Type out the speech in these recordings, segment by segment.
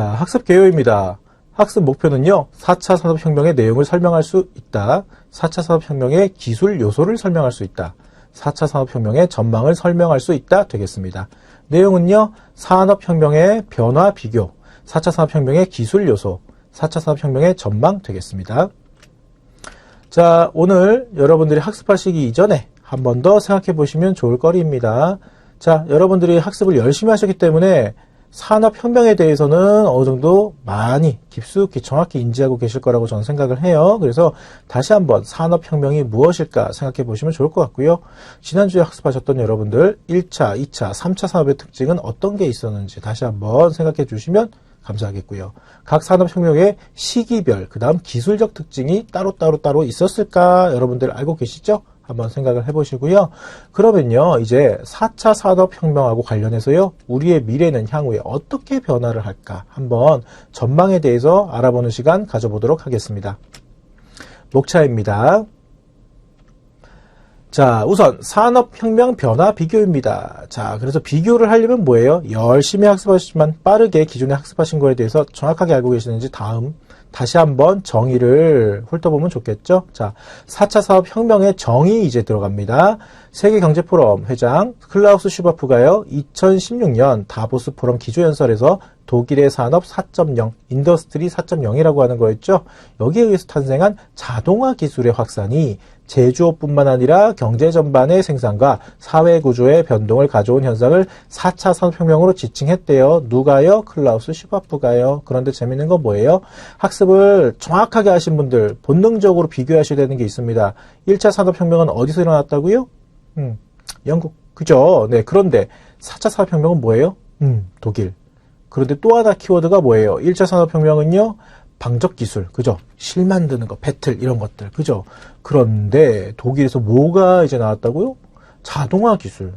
학습 개요입니다. 학습 목표는요, 4차 산업혁명의 내용을 설명할 수 있다. 4차 산업혁명의 기술 요소를 설명할 수 있다. 4차 산업혁명의 전망을 설명할 수 있다 되겠습니다. 내용은요, 산업혁명의 변화 비교, 4차 산업혁명의 기술 요소, 4차 산업혁명의 전망 되겠습니다. 자, 오늘 여러분들이 학습하시기 이전에 한 번 더 생각해 보시면 좋을 거리입니다. 자, 여러분들이 학습을 열심히 하셨기 때문에 산업혁명에 대해서는 어느 정도 많이 깊숙이 정확히 인지하고 계실 거라고 저는 생각을 해요. 그래서 다시 한번 산업혁명이 무엇일까 생각해 보시면 좋을 것 같고요. 지난주에 학습하셨던 여러분들 1차, 2차, 3차 산업의 특징은 어떤 게 있었는지 다시 한번 생각해 주시면 감사하겠고요. 각 산업혁명의 시기별, 그 다음 기술적 특징이 따로 있었을까 여러분들 알고 계시죠? 한번 생각을 해보시고요. 그러면요, 이제 4차 산업혁명하고 관련해서요, 우리의 미래는 향후에 어떻게 변화를 할까 한번 전망에 대해서 알아보는 시간 가져보도록 하겠습니다. 목차입니다. 자, 우선 산업혁명 변화 비교입니다. 자, 그래서 비교를 하려면 뭐예요? 열심히 학습하시지만 빠르게 기존에 학습하신 거에 대해서 정확하게 알고 계시는지 다시 한번 정의를 훑어보면 좋겠죠? 자, 4차 산업혁명의 정의 이제 들어갑니다. 세계경제포럼 회장 클라우스 슈바프가요, 2016년 다보스 포럼 기조연설에서 독일의 산업 4.0, 인더스트리 4.0이라고 하는 거였죠. 여기에 의해서 탄생한 자동화 기술의 확산이 제조업뿐만 아니라 경제 전반의 생산과 사회 구조의 변동을 가져온 현상을 4차 산업혁명으로 지칭했대요. 누가요? 클라우스 슈바프가요. 그런데 재밌는 건 뭐예요? 학습을 정확하게 하신 분들 본능적으로 비교하셔야 되는 게 있습니다. 1차 산업혁명은 어디서 일어났다고요? 영국. 그죠? 네. 그런데 4차 산업혁명은 뭐예요? 독일. 그런데 또 하나 키워드가 뭐예요? 1차 산업혁명은요, 방적 기술, 그죠? 실 만드는 거, 배틀, 이런 것들, 그죠? 그런데 독일에서 뭐가 이제 나왔다고요? 자동화 기술.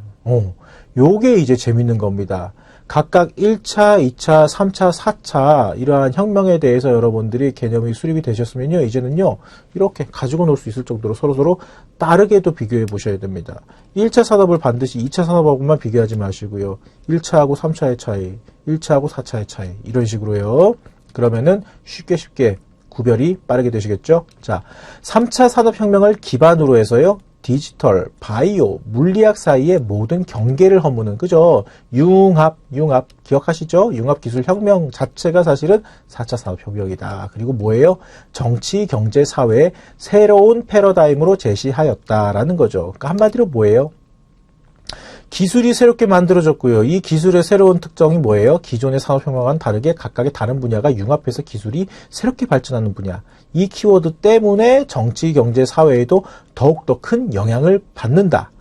요게 이제 재밌는 겁니다. 각각 1차, 2차, 3차, 4차 이러한 혁명에 대해서 여러분들이 개념이 수립이 되셨으면요, 이제는요, 이렇게 가지고 놀 수 있을 정도로 서로 다르게도 비교해 보셔야 됩니다. 1차 산업을 반드시 2차 산업하고만 비교하지 마시고요. 1차하고 3차의 차이, 1차하고 4차의 차이, 이런 식으로요. 그러면은 쉽게 구별이 빠르게 되시겠죠? 자, 3차 산업혁명을 기반으로 해서요, 디지털, 바이오, 물리학 사이의 모든 경계를 허무는, 그죠? 융합, 기억하시죠? 융합 기술 혁명 자체가 사실은 4차 산업혁명이다. 그리고 뭐예요? 정치, 경제, 사회의 새로운 패러다임으로 제시하였다라는 거죠. 그러니까 한마디로 뭐예요? 기술이 새롭게 만들어졌고요. 이 기술의 새로운 특성이 뭐예요? 기존의 산업혁명과는 다르게 각각의 다른 분야가 융합해서 기술이 새롭게 발전하는 분야. 이 키워드 때문에 정치, 경제, 사회에도 더욱더 큰 영향을 받는다.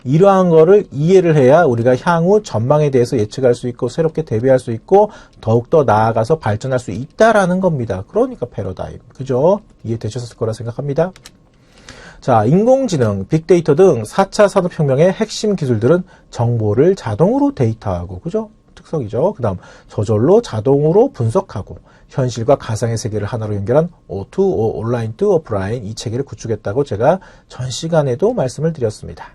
이러한 거를 이해를 해야 우리가 향후 전망에 대해서 예측할 수 있고 새롭게 대비할 수 있고 더욱더 나아가서 발전할 수 있다라는 겁니다. 그러니까 패러다임. 그죠? 이해되셨을 거라 생각합니다. 자, 인공지능, 빅데이터 등 4차 산업혁명의 핵심 기술들은 정보를 자동으로 데이터하고, 그죠? 특성이죠. 그 다음, 저절로 자동으로 분석하고, 현실과 가상의 세계를 하나로 연결한 O2O, 온라인 to 오프라인, 이 체계를 구축했다고 제가 전 시간에도 말씀을 드렸습니다.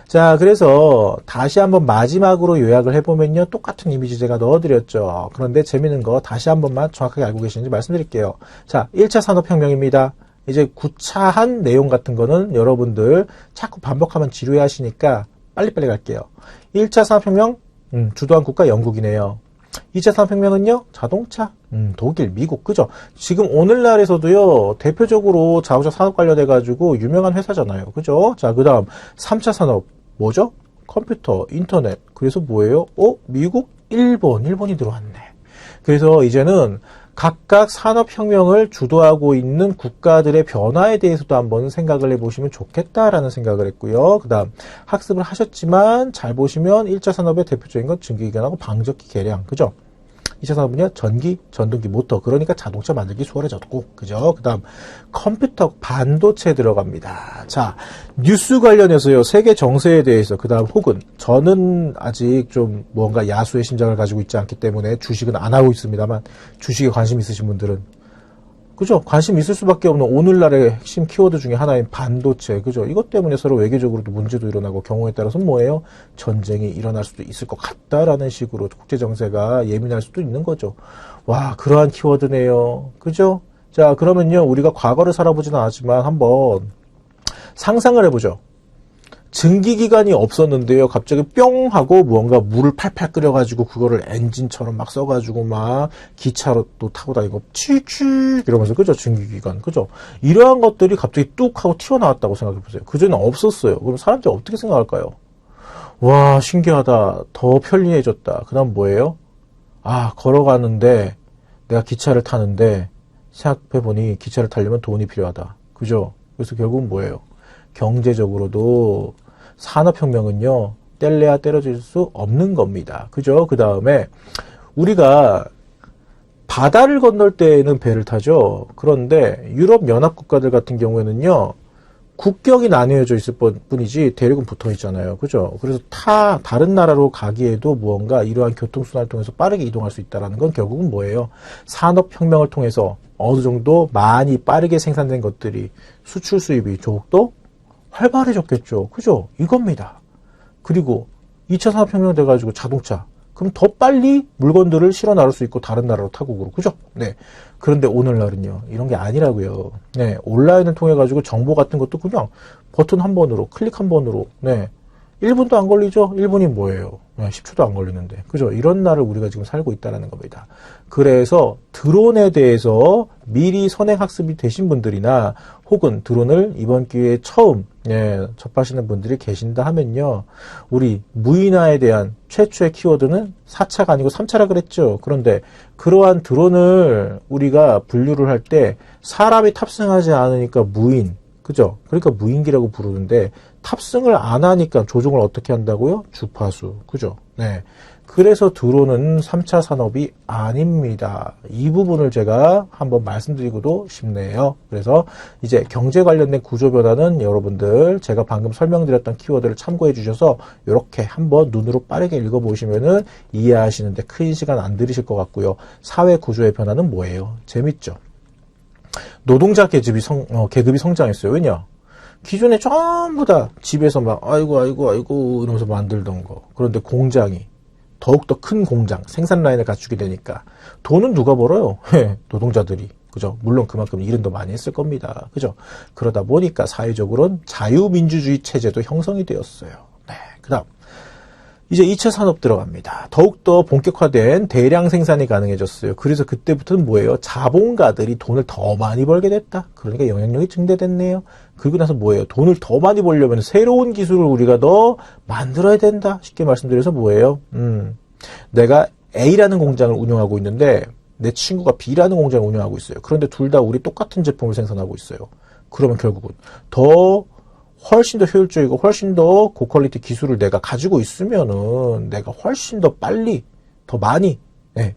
자, 그래서 다시 한번 마지막으로 요약을 해보면요, 똑같은 이미지 제가 넣어드렸죠. 그런데 재밌는 거 다시 한 번만 정확하게 알고 계시는지 말씀드릴게요. 자, 1차 산업혁명입니다. 이제 구차한 내용 같은 거는 여러분들 자꾸 반복하면 지루해 하시니까 빨리빨리 갈게요. 1차 산업혁명, 주도한 국가 영국이네요. 2차 산업혁명은요, 자동차, 독일, 미국, 그죠? 지금 오늘날에서도요, 대표적으로 자동차 산업 관련해가지고 유명한 회사잖아요. 그죠? 자, 그 다음, 3차 산업, 뭐죠? 컴퓨터, 인터넷. 그래서 뭐예요? 미국, 일본이 들어왔네. 그래서 이제는 각각 산업혁명을 주도하고 있는 국가들의 변화에 대해서도 한번 생각을 해보시면 좋겠다라는 생각을 했고요. 그 다음 학습을 하셨지만 잘 보시면 1차 산업의 대표적인 건 증기기관하고 방적기 계량, 그죠? 2차 산업은요, 전기, 전동기, 모터. 그러니까 자동차 만들기 수월해졌고, 그죠? 그 다음, 컴퓨터, 반도체 들어갑니다. 자, 뉴스 관련해서요, 세계 정세에 대해서, 그 다음, 혹은, 저는 아직 좀 뭔가 야수의 심장을 가지고 있지 않기 때문에 주식은 안 하고 있습니다만, 주식에 관심 있으신 분들은 그죠? 관심 있을 수밖에 없는 오늘날의 핵심 키워드 중에 하나인 반도체, 그죠? 이것 때문에 서로 외교적으로도 문제도 일어나고 경우에 따라서는 뭐예요? 전쟁이 일어날 수도 있을 것 같다라는 식으로 국제 정세가 예민할 수도 있는 거죠. 와, 그러한 키워드네요. 그죠? 자, 그러면요, 우리가 과거를 살아보지는 않았지만 한번 상상을 해보죠. 증기기관이 없었는데요. 갑자기 뿅 하고 무언가 물을 팔팔 끓여가지고 그거를 엔진처럼 막 써가지고 막 기차로 또 타고 다니고 칙칙 이러면서 그죠? 증기기관 그죠? 이러한 것들이 갑자기 뚝 하고 튀어나왔다고 생각해보세요. 그전엔 없었어요. 그럼 사람들이 어떻게 생각할까요? 와, 신기하다. 더 편리해졌다. 그 다음 뭐예요? 아, 걸어가는데 내가 기차를 타는데 생각해보니 기차를 타려면 돈이 필요하다. 그죠? 그래서 결국은 뭐예요? 경제적으로도 산업혁명은요, 뗄래야 떼려질 수 없는 겁니다. 그죠? 그 다음에 우리가 바다를 건널 때에는 배를 타죠. 그런데 유럽 연합 국가들 같은 경우에는요, 국경이 나뉘어져 있을 뿐이지 대륙은 붙어 있잖아요. 그죠? 그래서 다른 나라로 가기에도 무언가 이러한 교통수단을 통해서 빠르게 이동할 수 있다는 건 결국은 뭐예요? 산업혁명을 통해서 어느 정도 많이 빠르게 생산된 것들이 수출 수입이 조금 활발해졌겠죠. 그죠? 이겁니다. 그리고 2차 산업혁명 돼가지고 자동차. 그럼 더 빨리 물건들을 실어 나를 수 있고 다른 나라로 타고 그러고. 그죠? 네. 그런데 오늘날은요. 이런 게 아니라고요. 네. 온라인을 통해가지고 정보 같은 것도 그냥 버튼 한 번으로, 클릭 한 번으로. 네. 1분도 안 걸리죠? 1분이 뭐예요? 10초도 안 걸리는데. 그죠? 이런 날을 우리가 지금 살고 있다는 겁니다. 그래서 드론에 대해서 미리 선행학습이 되신 분들이나 혹은 드론을 이번 기회에 처음 접하시는 분들이 계신다 하면요. 우리 무인화에 대한 최초의 키워드는 4차가 아니고 3차라 그랬죠. 그런데 그러한 드론을 우리가 분류를 할 때 사람이 탑승하지 않으니까 무인. 그죠? 그러니까 무인기라고 부르는데 탑승을 안 하니까 조종을 어떻게 한다고요? 주파수. 그죠? 네. 그래서 드론은 3차 산업이 아닙니다. 이 부분을 제가 한번 말씀드리고도 싶네요. 그래서 이제 경제 관련된 구조 변화는 여러분들 제가 방금 설명드렸던 키워드를 참고해 주셔서 이렇게 한번 눈으로 빠르게 읽어보시면은 이해하시는데 큰 시간 안 들이실 것 같고요. 사회 구조의 변화는 뭐예요? 재밌죠? 노동자 계급이 성장했어요. 왜냐? 기존에 전부 다 집에서 막 아이고 이러면서 만들던 거. 그런데 공장이 더욱더 큰 공장, 생산 라인을 갖추게 되니까 돈은 누가 벌어요? 노동자들이. 그죠? 물론 그만큼 일은 더 많이 했을 겁니다. 그죠? 그러다 보니까 사회적으로는 자유민주주의 체제도 형성이 되었어요. 네. 그다음 이제 2차 산업 들어갑니다. 더욱더 본격화된 대량 생산이 가능해졌어요. 그래서 그때부터는 뭐예요? 자본가들이 돈을 더 많이 벌게 됐다. 그러니까 영향력이 증대됐네요. 그리고 나서 뭐예요? 돈을 더 많이 벌려면 새로운 기술을 우리가 더 만들어야 된다. 쉽게 말씀드려서 뭐예요? 내가 A라는 공장을 운영하고 있는데 내 친구가 B라는 공장을 운영하고 있어요. 그런데 둘 다 우리 똑같은 제품을 생산하고 있어요. 그러면 결국은 훨씬 더 효율적이고 훨씬 더 고퀄리티 기술을 내가 가지고 있으면은 내가 훨씬 더 빨리 더 많이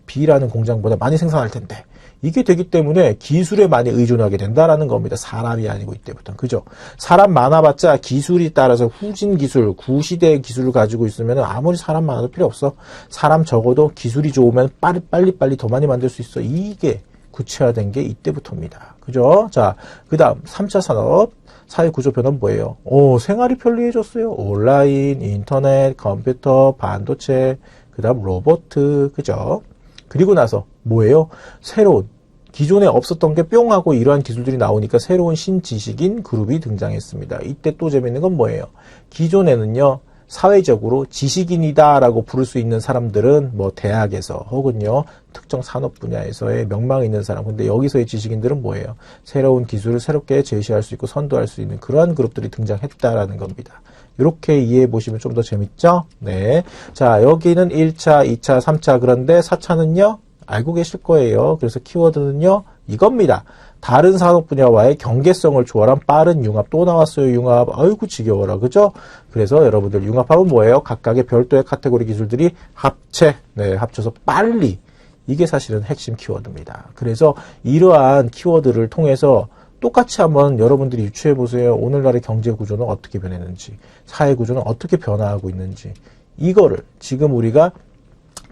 B라는 공장보다 많이 생산할 텐데 이게 되기 때문에 기술에 많이 의존하게 된다라는 겁니다. 사람이 아니고 이때부터. 그죠? 사람 많아봤자 기술이 따라서 후진 기술, 구시대의 기술을 가지고 있으면 아무리 사람 많아도 필요 없어. 사람 적어도 기술이 좋으면 빨리 더 많이 만들 수 있어. 이게 구체화된 게 이때부터입니다. 그죠? 자, 그 다음 3차 산업 사회 구조 변화는 뭐예요? 생활이 편리해졌어요. 온라인, 인터넷, 컴퓨터, 반도체, 그 다음 로봇, 그죠? 그리고 나서 뭐예요? 새로운 기존에 없었던 게 뿅 하고 이러한 기술들이 나오니까 새로운 신지식인 그룹이 등장했습니다. 이때 또 재밌는 건 뭐예요? 기존에는요. 사회적으로 지식인이다라고 부를 수 있는 사람들은 뭐 대학에서 혹은요 특정 산업 분야에서의 명망이 있는 사람. 근데 여기서의 지식인들은 뭐예요? 새로운 기술을 새롭게 제시할 수 있고 선도할 수 있는 그러한 그룹들이 등장했다라는 겁니다. 이렇게 이해해 보시면 좀 더 재밌죠? 네. 자, 여기는 1차, 2차, 3차. 그런데 4차는요? 알고 계실 거예요. 그래서 키워드는요? 이겁니다. 다른 산업 분야와의 경계성을 초월한 빠른 융합. 또 나왔어요, 융합. 아이고, 지겨워라. 그죠? 그래서 여러분들 융합하면 뭐예요? 각각의 별도의 카테고리 기술들이 합쳐서 빨리. 이게 사실은 핵심 키워드입니다. 그래서 이러한 키워드를 통해서 똑같이 한번 여러분들이 유추해 보세요. 오늘날의 경제 구조는 어떻게 변했는지, 사회 구조는 어떻게 변화하고 있는지. 이거를 지금 우리가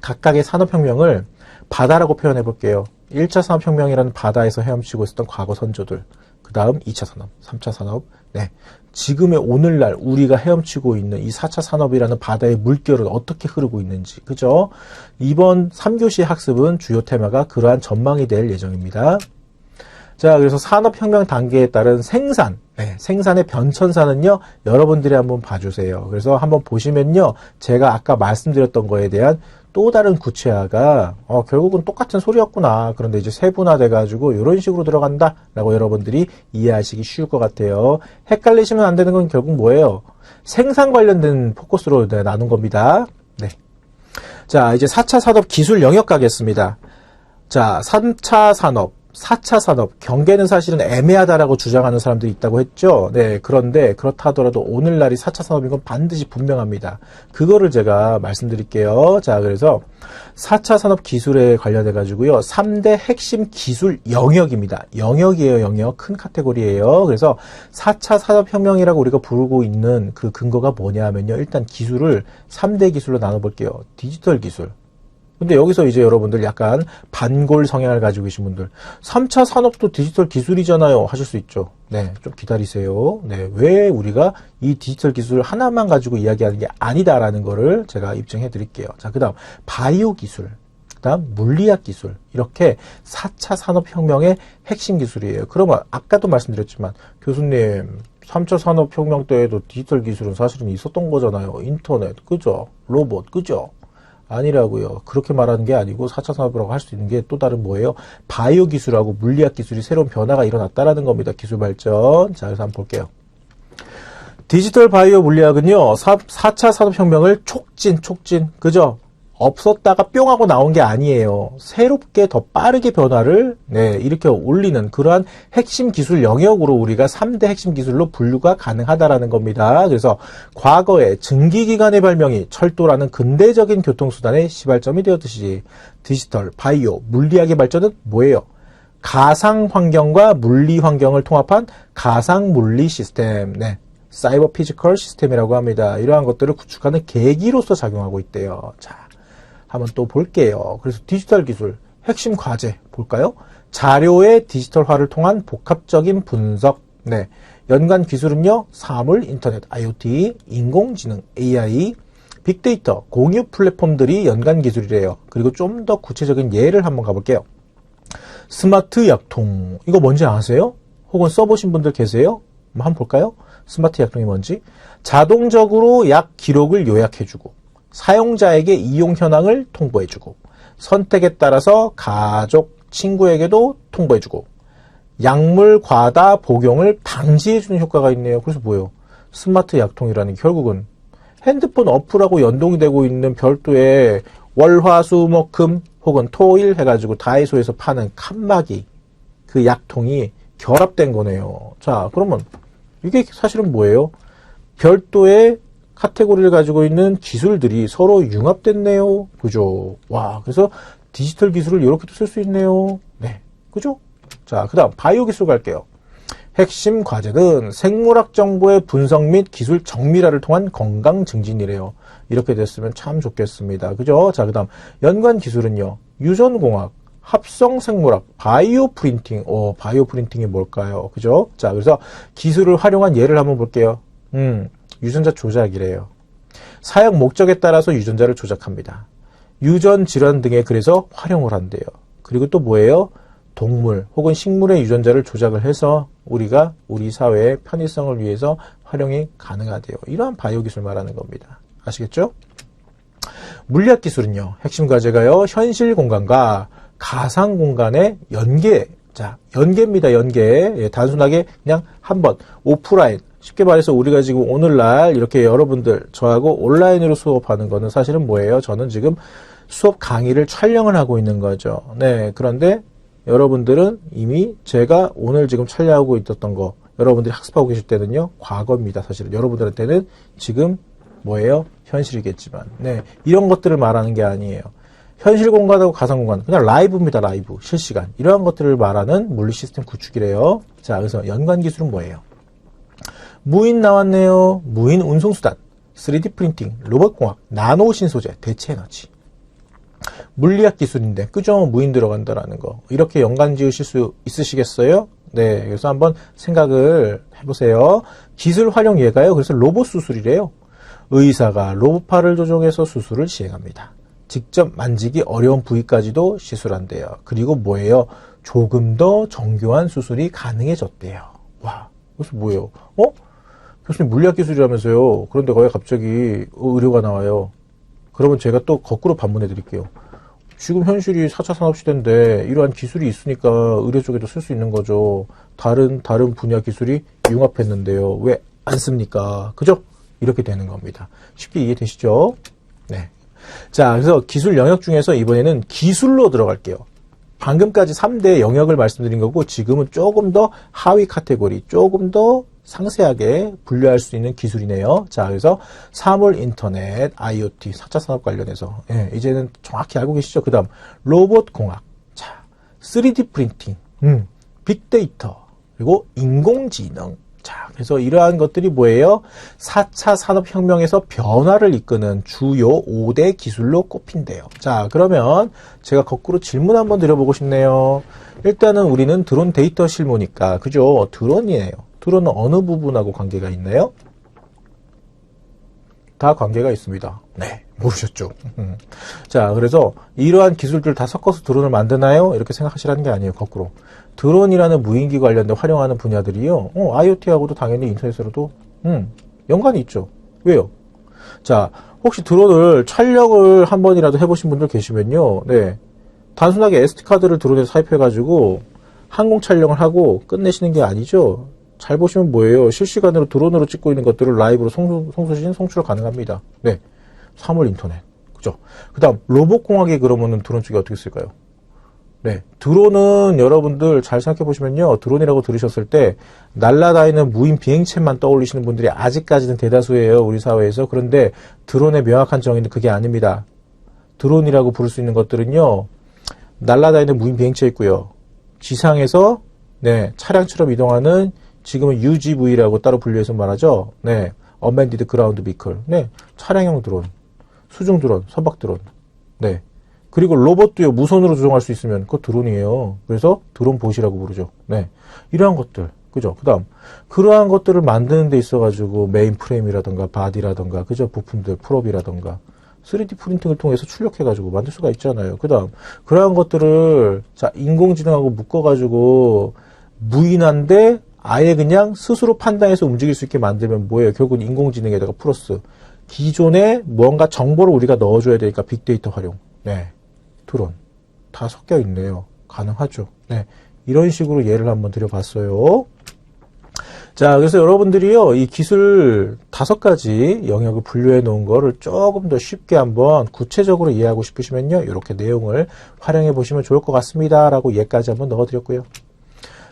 각각의 산업혁명을 바다라고 표현해 볼게요. 1차 산업혁명이라는 바다에서 헤엄치고 있었던 과거 선조들. 그 다음 2차 산업, 3차 산업. 네. 지금의 오늘날 우리가 헤엄치고 있는 이 4차 산업이라는 바다의 물결은 어떻게 흐르고 있는지. 그죠? 이번 3교시 학습은 주요 테마가 그러한 전망이 될 예정입니다. 자, 그래서 산업혁명 단계에 따른 생산, 생산의 변천사는요, 여러분들이 한번 봐주세요. 그래서 한번 보시면요, 제가 아까 말씀드렸던 거에 대한 또 다른 구체화가, 결국은 똑같은 소리였구나. 그런데 이제 세분화돼가지고 이런 식으로 들어간다라고 여러분들이 이해하시기 쉬울 것 같아요. 헷갈리시면 안 되는 건 결국 뭐예요? 생산 관련된 포커스로 나눈 겁니다. 네. 자, 이제 4차 산업 기술 영역 가겠습니다. 자, 3차 산업. 4차 산업, 경계는 사실은 애매하다라고 주장하는 사람들이 있다고 했죠. 네, 그런데 그렇다 하더라도 오늘날이 4차 산업인 건 반드시 분명합니다. 그거를 제가 말씀드릴게요. 자, 그래서 4차 산업 기술에 관련해 가지고요. 3대 핵심 기술 영역입니다. 영역이에요, 영역. 큰 카테고리예요. 그래서 4차 산업혁명이라고 우리가 부르고 있는 그 근거가 뭐냐 하면요. 일단 기술을 3대 기술로 나눠볼게요. 디지털 기술. 근데 여기서 이제 여러분들 약간 반골 성향을 가지고 계신 분들 3차 산업도 디지털 기술이잖아요 하실 수 있죠. 네, 좀 기다리세요. 네, 왜 우리가 이 디지털 기술 하나만 가지고 이야기하는 게 아니다라는 거를 제가 입증해 드릴게요. 자, 그 다음 바이오 기술, 그 다음 물리학 기술, 이렇게 4차 산업혁명의 핵심 기술이에요. 그러면 아까도 말씀드렸지만 교수님 3차 산업혁명 때에도 디지털 기술은 사실은 있었던 거잖아요. 인터넷, 그죠? 로봇, 그죠? 아니라고요. 그렇게 말하는 게 아니고 4차 산업이라고 할 수 있는 게 또 다른 뭐예요? 바이오 기술하고 물리학 기술이 새로운 변화가 일어났다라는 겁니다. 기술 발전. 자, 그래서 한번 볼게요. 디지털 바이오 물리학은요. 4차 산업혁명을 촉진. 그죠? 없었다가 뿅 하고 나온 게 아니에요. 새롭게 더 빠르게 변화를 일으켜 올리는 그러한 핵심 기술 영역으로 우리가 3대 핵심 기술로 분류가 가능하다라는 겁니다. 그래서 과거에 증기기관의 발명이 철도라는 근대적인 교통수단의 시발점이 되었듯이 디지털, 바이오, 물리학의 발전은 뭐예요? 가상환경과 물리환경을 통합한 가상물리 시스템, 사이버 피지컬 시스템이라고 합니다. 이러한 것들을 구축하는 계기로서 작용하고 있대요. 자, 한번 또 볼게요. 그래서 디지털 기술, 핵심 과제 볼까요? 자료의 디지털화를 통한 복합적인 분석. 연관 기술은요, 사물, 인터넷, IoT, 인공지능, AI, 빅데이터, 공유 플랫폼들이 연관 기술이래요. 그리고 좀 더 구체적인 예를 한번 가볼게요. 스마트 약통. 이거 뭔지 아세요? 혹은 써보신 분들 계세요? 한번 볼까요? 스마트 약통이 뭔지? 자동적으로 약 기록을 요약해주고, 사용자에게 이용 현황을 통보해주고, 선택에 따라서 가족, 친구에게도 통보해주고, 약물 과다 복용을 방지해주는 효과가 있네요. 그래서 뭐예요? 스마트 약통이라는 게 결국은 핸드폰 어플하고 연동이 되고 있는 별도의 월화수목금 혹은 토일 해가지고 다이소에서 파는 칸막이, 그 약통이 결합된 거네요. 자, 그러면 이게 사실은 뭐예요? 별도의 카테고리를 가지고 있는 기술들이 서로 융합됐네요. 그죠? 와, 그래서 디지털 기술을 이렇게도 쓸 수 있네요. 네, 그죠? 자, 그 다음 바이오 기술 갈게요. 핵심 과제는 생물학 정보의 분석 및 기술 정밀화를 통한 건강 증진이래요. 이렇게 됐으면 참 좋겠습니다. 그죠? 자, 그 다음 연관 기술은요. 유전공학, 합성생물학, 바이오 프린팅. 바이오 프린팅이 뭘까요? 그죠? 자, 그래서 기술을 활용한 예를 한번 볼게요. 유전자 조작이래요. 사용 목적에 따라서 유전자를 조작합니다. 유전 질환 등에 그래서 활용을 한대요. 그리고 또 뭐예요? 동물 혹은 식물의 유전자를 조작을 해서 우리가 우리 사회의 편의성을 위해서 활용이 가능하대요. 이러한 바이오 기술 말하는 겁니다. 아시겠죠? 물리학 기술은요. 핵심 과제가요. 현실 공간과 가상 공간의 연계. 자, 연계입니다. 연계. 단순하게 그냥 한번 오프라인. 쉽게 말해서 우리가 지금 오늘날 이렇게 여러분들 저하고 온라인으로 수업하는 거는 사실은 뭐예요? 저는 지금 수업 강의를 촬영을 하고 있는 거죠. 그런데 여러분들은 이미 제가 오늘 지금 촬영하고 있었던 거 여러분들이 학습하고 계실 때는요. 과거입니다. 사실은 여러분들한테는 지금 뭐예요? 현실이겠지만 이런 것들을 말하는 게 아니에요. 현실 공간하고 가상 공간 그냥 라이브입니다. 라이브 실시간 이러한 것들을 말하는 물리 시스템 구축이래요. 자, 그래서 연관 기술은 뭐예요? 무인 나왔네요. 무인 운송수단, 3D 프린팅, 로봇공학, 나노 신소재, 대체 에너지. 물리학 기술인데, 그죠? 무인 들어간다라는 거. 이렇게 연관 지으실 수 있으시겠어요? 네, 그래서 한번 생각을 해보세요. 기술 활용 예가요. 그래서 로봇 수술이래요. 의사가 로봇팔을 조종해서 수술을 시행합니다. 직접 만지기 어려운 부위까지도 시술한대요. 그리고 뭐예요? 조금 더 정교한 수술이 가능해졌대요. 와, 그래서 뭐예요? 교수님 물리학 기술이라면서요. 그런데 거기 갑자기 의료가 나와요. 그러면 제가 또 거꾸로 반문해 드릴게요. 지금 현실이 4차 산업시대인데 이러한 기술이 있으니까 의료 쪽에도 쓸 수 있는 거죠. 다른 분야 기술이 융합했는데요. 왜 안 씁니까? 그죠? 이렇게 되는 겁니다. 쉽게 이해되시죠? 네. 자, 그래서 기술 영역 중에서 이번에는 기술로 들어갈게요. 방금까지 3대 영역을 말씀드린 거고 지금은 조금 더 하위 카테고리, 조금 더 상세하게 분류할 수 있는 기술이네요. 자, 그래서 사물 인터넷, IoT, 4차 산업 관련해서 이제는 정확히 알고 계시죠? 그 다음 로봇 공학, 자, 3D 프린팅, 빅데이터, 그리고 인공지능. 자, 그래서 이러한 것들이 뭐예요? 4차 산업혁명에서 변화를 이끄는 주요 5대 기술로 꼽힌대요. 자, 그러면 제가 거꾸로 질문 한번 드려보고 싶네요. 일단은 우리는 드론 데이터 실무니까, 그죠? 드론이에요. 드론은 어느 부분하고 관계가 있나요? 다 관계가 있습니다. 네, 모르셨죠? 자, 그래서 이러한 기술들 다 섞어서 드론을 만드나요? 이렇게 생각하시라는 게 아니에요, 거꾸로. 드론이라는 무인기 관련된 활용하는 분야들이요, IoT하고도 당연히 인터넷으로도, 연관이 있죠. 왜요? 자, 혹시 드론을 촬영을 한 번이라도 해보신 분들 계시면요, 네. 단순하게 SD카드를 드론에 삽입해가지고 항공 촬영을 하고 끝내시는 게 아니죠. 잘 보시면 뭐예요? 실시간으로 드론으로 찍고 있는 것들을 라이브로 송수신, 송출 가능합니다. 네. 사물 인터넷. 그죠? 그 다음, 로봇공학이 그러면은 드론 쪽이 어떻게 쓸까요? 네. 드론은 여러분들 잘 생각해 보시면요. 드론이라고 들으셨을 때, 날아다니는 무인 비행체만 떠올리시는 분들이 아직까지는 대다수예요. 우리 사회에서. 그런데 드론의 명확한 정의는 그게 아닙니다. 드론이라고 부를 수 있는 것들은요, 날아다니는 무인 비행체 있고요. 지상에서, 네, 차량처럼 이동하는 지금은 UGV라고 따로 분류해서 말하죠. 네, Unmanned Ground Vehicle. 네, 차량형 드론, 수중 드론, 선박 드론. 네, 그리고 로봇도요, 무선으로 조종할 수 있으면 그거 드론이에요. 그래서 드론봇이라고 부르죠. 네, 이러한 것들, 그죠? 그다음 그러한 것들을 만드는 데 있어가지고 메인 프레임이라던가 바디라던가, 그죠? 부품들, 프롭이라던가 3D 프린팅을 통해서 출력해가지고 만들 수가 있잖아요. 그다음 그러한 것들을 자 인공지능하고 묶어가지고 무인한데 아예 그냥 스스로 판단해서 움직일 수 있게 만들면 뭐예요? 결국은 인공지능에다가 플러스 기존에 뭔가 정보를 우리가 넣어줘야 되니까 빅데이터 활용. 네, 드론 다 섞여 있네요. 가능하죠. 네, 이런 식으로 예를 한번 드려봤어요. 자, 그래서 여러분들이요, 이 기술 5가지 영역을 분류해 놓은 거를 조금 더 쉽게 한번 구체적으로 이해하고 싶으시면요, 이렇게 내용을 활용해 보시면 좋을 것 같습니다. 라고 예까지 한번 넣어드렸고요.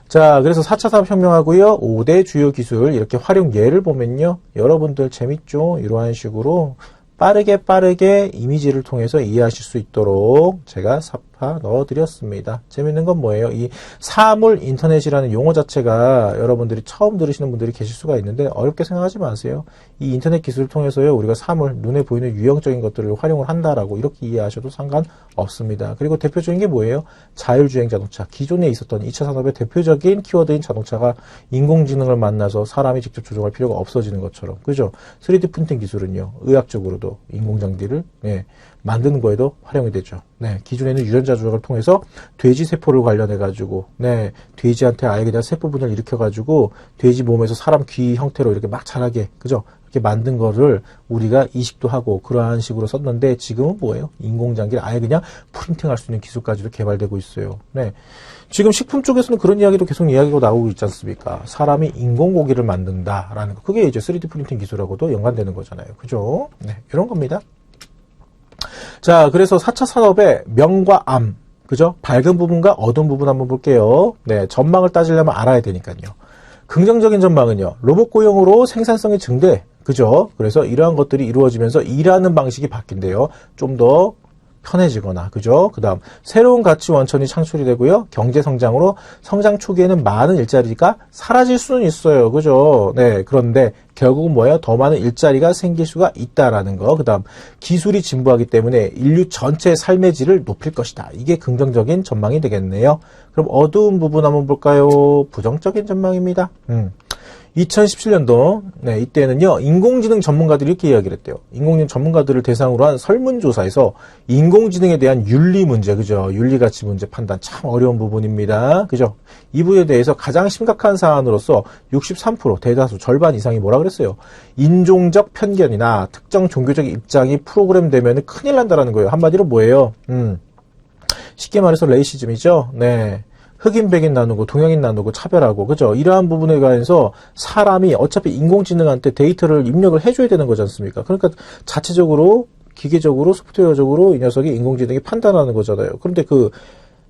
자, 그래서 4차 산업혁명하고요, 5대 주요 기술, 이렇게 활용 예를 보면요, 여러분들 재밌죠? 이러한 식으로 빠르게 이미지를 통해서 이해하실 수 있도록 제가 삽화 넣어드렸습니다. 재밌는 건 뭐예요? 이 사물 인터넷이라는 용어 자체가 여러분들이 처음 들으시는 분들이 계실 수가 있는데 어렵게 생각하지 마세요. 이 인터넷 기술을 통해서요, 우리가 사물, 눈에 보이는 유형적인 것들을 활용을 한다라고 이렇게 이해하셔도 상관없습니다. 그리고 대표적인 게 뭐예요? 자율주행 자동차. 기존에 있었던 2차 산업의 대표적인 키워드인 자동차가 인공지능을 만나서 사람이 직접 조종할 필요가 없어지는 것처럼, 그죠? 3D 프린팅 기술은요, 의학적으로도 인공장비를 만드는 거에도 활용이 되죠. 네, 기존에는 유전자 조작을 통해서 돼지 세포를 관련해 가지고, 네, 돼지한테 아예 그냥 세포분을 일으켜 가지고 돼지 몸에서 사람 귀 형태로 이렇게 막 자라게, 그죠? 이렇게 만든 거를 우리가 이식도 하고 그러한 식으로 썼는데 지금은 뭐예요? 인공장비를 아예 그냥 프린팅할 수 있는 기술까지도 개발되고 있어요. 네, 지금 식품 쪽에서는 그런 이야기도 계속 이야기가 나오고 있지 않습니까? 사람이 인공고기를 만든다라는 거. 그게 이제 3D 프린팅 기술하고도 연관되는 거잖아요. 그죠? 네, 이런 겁니다. 자, 그래서 4차 산업의 명과 암, 그죠? 밝은 부분과 어두운 부분 한번 볼게요. 네, 전망을 따지려면 알아야 되니까요. 긍정적인 전망은요, 로봇 고용으로 생산성이 증대, 그죠? 그래서 이러한 것들이 이루어지면서 일하는 방식이 바뀐대요. 좀 더 편해지거나, 그죠? 그 다음, 새로운 가치 원천이 창출이 되고요. 경제 성장으로 성장 초기에는 많은 일자리가 사라질 수는 있어요. 그죠? 네. 그런데 결국은 뭐예요? 더 많은 일자리가 생길 수가 있다라는 거. 그 다음, 기술이 진보하기 때문에 인류 전체의 삶의 질을 높일 것이다. 이게 긍정적인 전망이 되겠네요. 그럼 어두운 부분 한번 볼까요? 부정적인 전망입니다. 2017년도, 네, 이때는요, 인공지능 전문가들이 이렇게 이야기를 했대요. 인공지능 전문가들을 대상으로 한 설문조사에서 인공지능에 대한 윤리 문제, 그죠? 윤리가치 문제 판단 참 어려운 부분입니다. 그죠? 이 부분에 대해서 가장 심각한 사안으로서 63%, 대다수, 절반 이상이 뭐라 그랬어요? 인종적 편견이나 특정 종교적 입장이 프로그램되면 큰일 난다라는 거예요. 한마디로 뭐예요? 쉽게 말해서 레이시즘이죠? 네. 흑인, 백인 나누고, 동양인 나누고, 차별하고, 그죠? 이러한 부분에 관해서 사람이 어차피 인공지능한테 데이터를 입력을 해줘야 되는 거지 않습니까? 그러니까 자체적으로, 기계적으로, 소프트웨어적으로 이 녀석이 인공지능이 판단하는 거잖아요. 그런데 그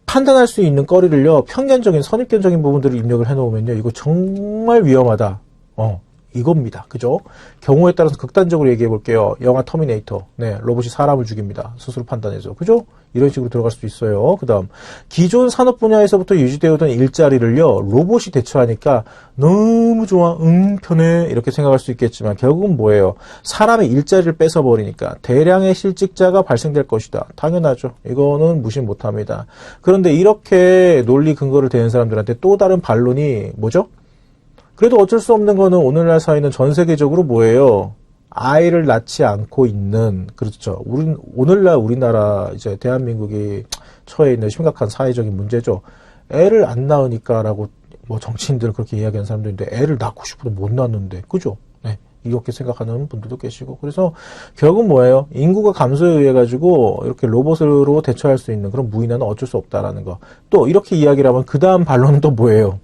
판단할 수 있는 거리를요, 편견적인, 선입견적인 부분들을 입력을 해놓으면요, 이거 정말 위험하다. 이겁니다. 그죠? 경우에 따라서 극단적으로 얘기해 볼게요. 영화 터미네이터. 네, 로봇이 사람을 죽입니다. 스스로 판단해서. 그죠? 이런 식으로 들어갈 수도 있어요. 그 다음, 기존 산업 분야에서부터 유지되어 오던 일자리를요, 로봇이 대처하니까 너무 좋아, 편해. 이렇게 생각할 수 있겠지만, 결국은 뭐예요? 사람의 일자리를 뺏어버리니까 대량의 실직자가 발생될 것이다. 당연하죠. 이거는 무시 못 합니다. 그런데 이렇게 논리 근거를 대는 사람들한테 또 다른 반론이 뭐죠? 그래도 어쩔 수 없는 거는 오늘날 사회는 전 세계적으로 뭐예요? 아이를 낳지 않고 있는, 그렇죠. 오늘날 우리나라, 이제 대한민국이 처해 있는 심각한 사회적인 문제죠. 애를 안 낳으니까라고, 뭐 정치인들은 그렇게 이야기하는 사람들인데, 애를 낳고 싶어도 못 낳는데, 그죠? 네. 이렇게 생각하는 분들도 계시고. 그래서 결국 뭐예요? 인구가 감소에 의해 가지고 이렇게 로봇으로 대처할 수 있는 그런 무인화는 어쩔 수 없다라는 거. 또 이렇게 이야기를 하면 그 다음 반론은 또 뭐예요?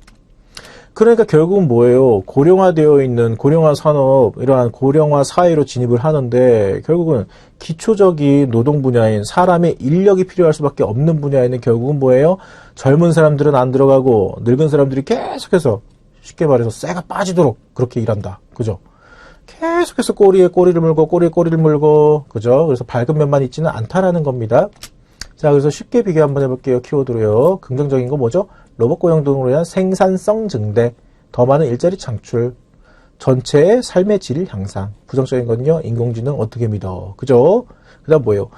그러니까 결국은 뭐예요? 고령화되어 있는 고령화 산업, 이러한 고령화 사회로 진입을 하는데 결국은 기초적인 노동 분야인 사람의 인력이 필요할 수밖에 없는 분야에는 결국은 뭐예요? 젊은 사람들은 안 들어가고 늙은 사람들이 계속해서 쉽게 말해서 쇠가 빠지도록 그렇게 일한다. 그죠? 계속해서 꼬리에 꼬리를 물고 꼬리에 꼬리를 물고, 그죠? 그래서 밝은 면만 있지는 않다라는 겁니다. 자, 그래서 쉽게 비교 한번 해볼게요. 키워드로요. 긍정적인 거 뭐죠? 로봇 고용 등으로 인한 생산성 증대, 더 많은 일자리 창출, 전체의 삶의 질 향상. 부정적인 건요, 인공지능 어떻게 믿어? 그죠? 그 다음 뭐예요?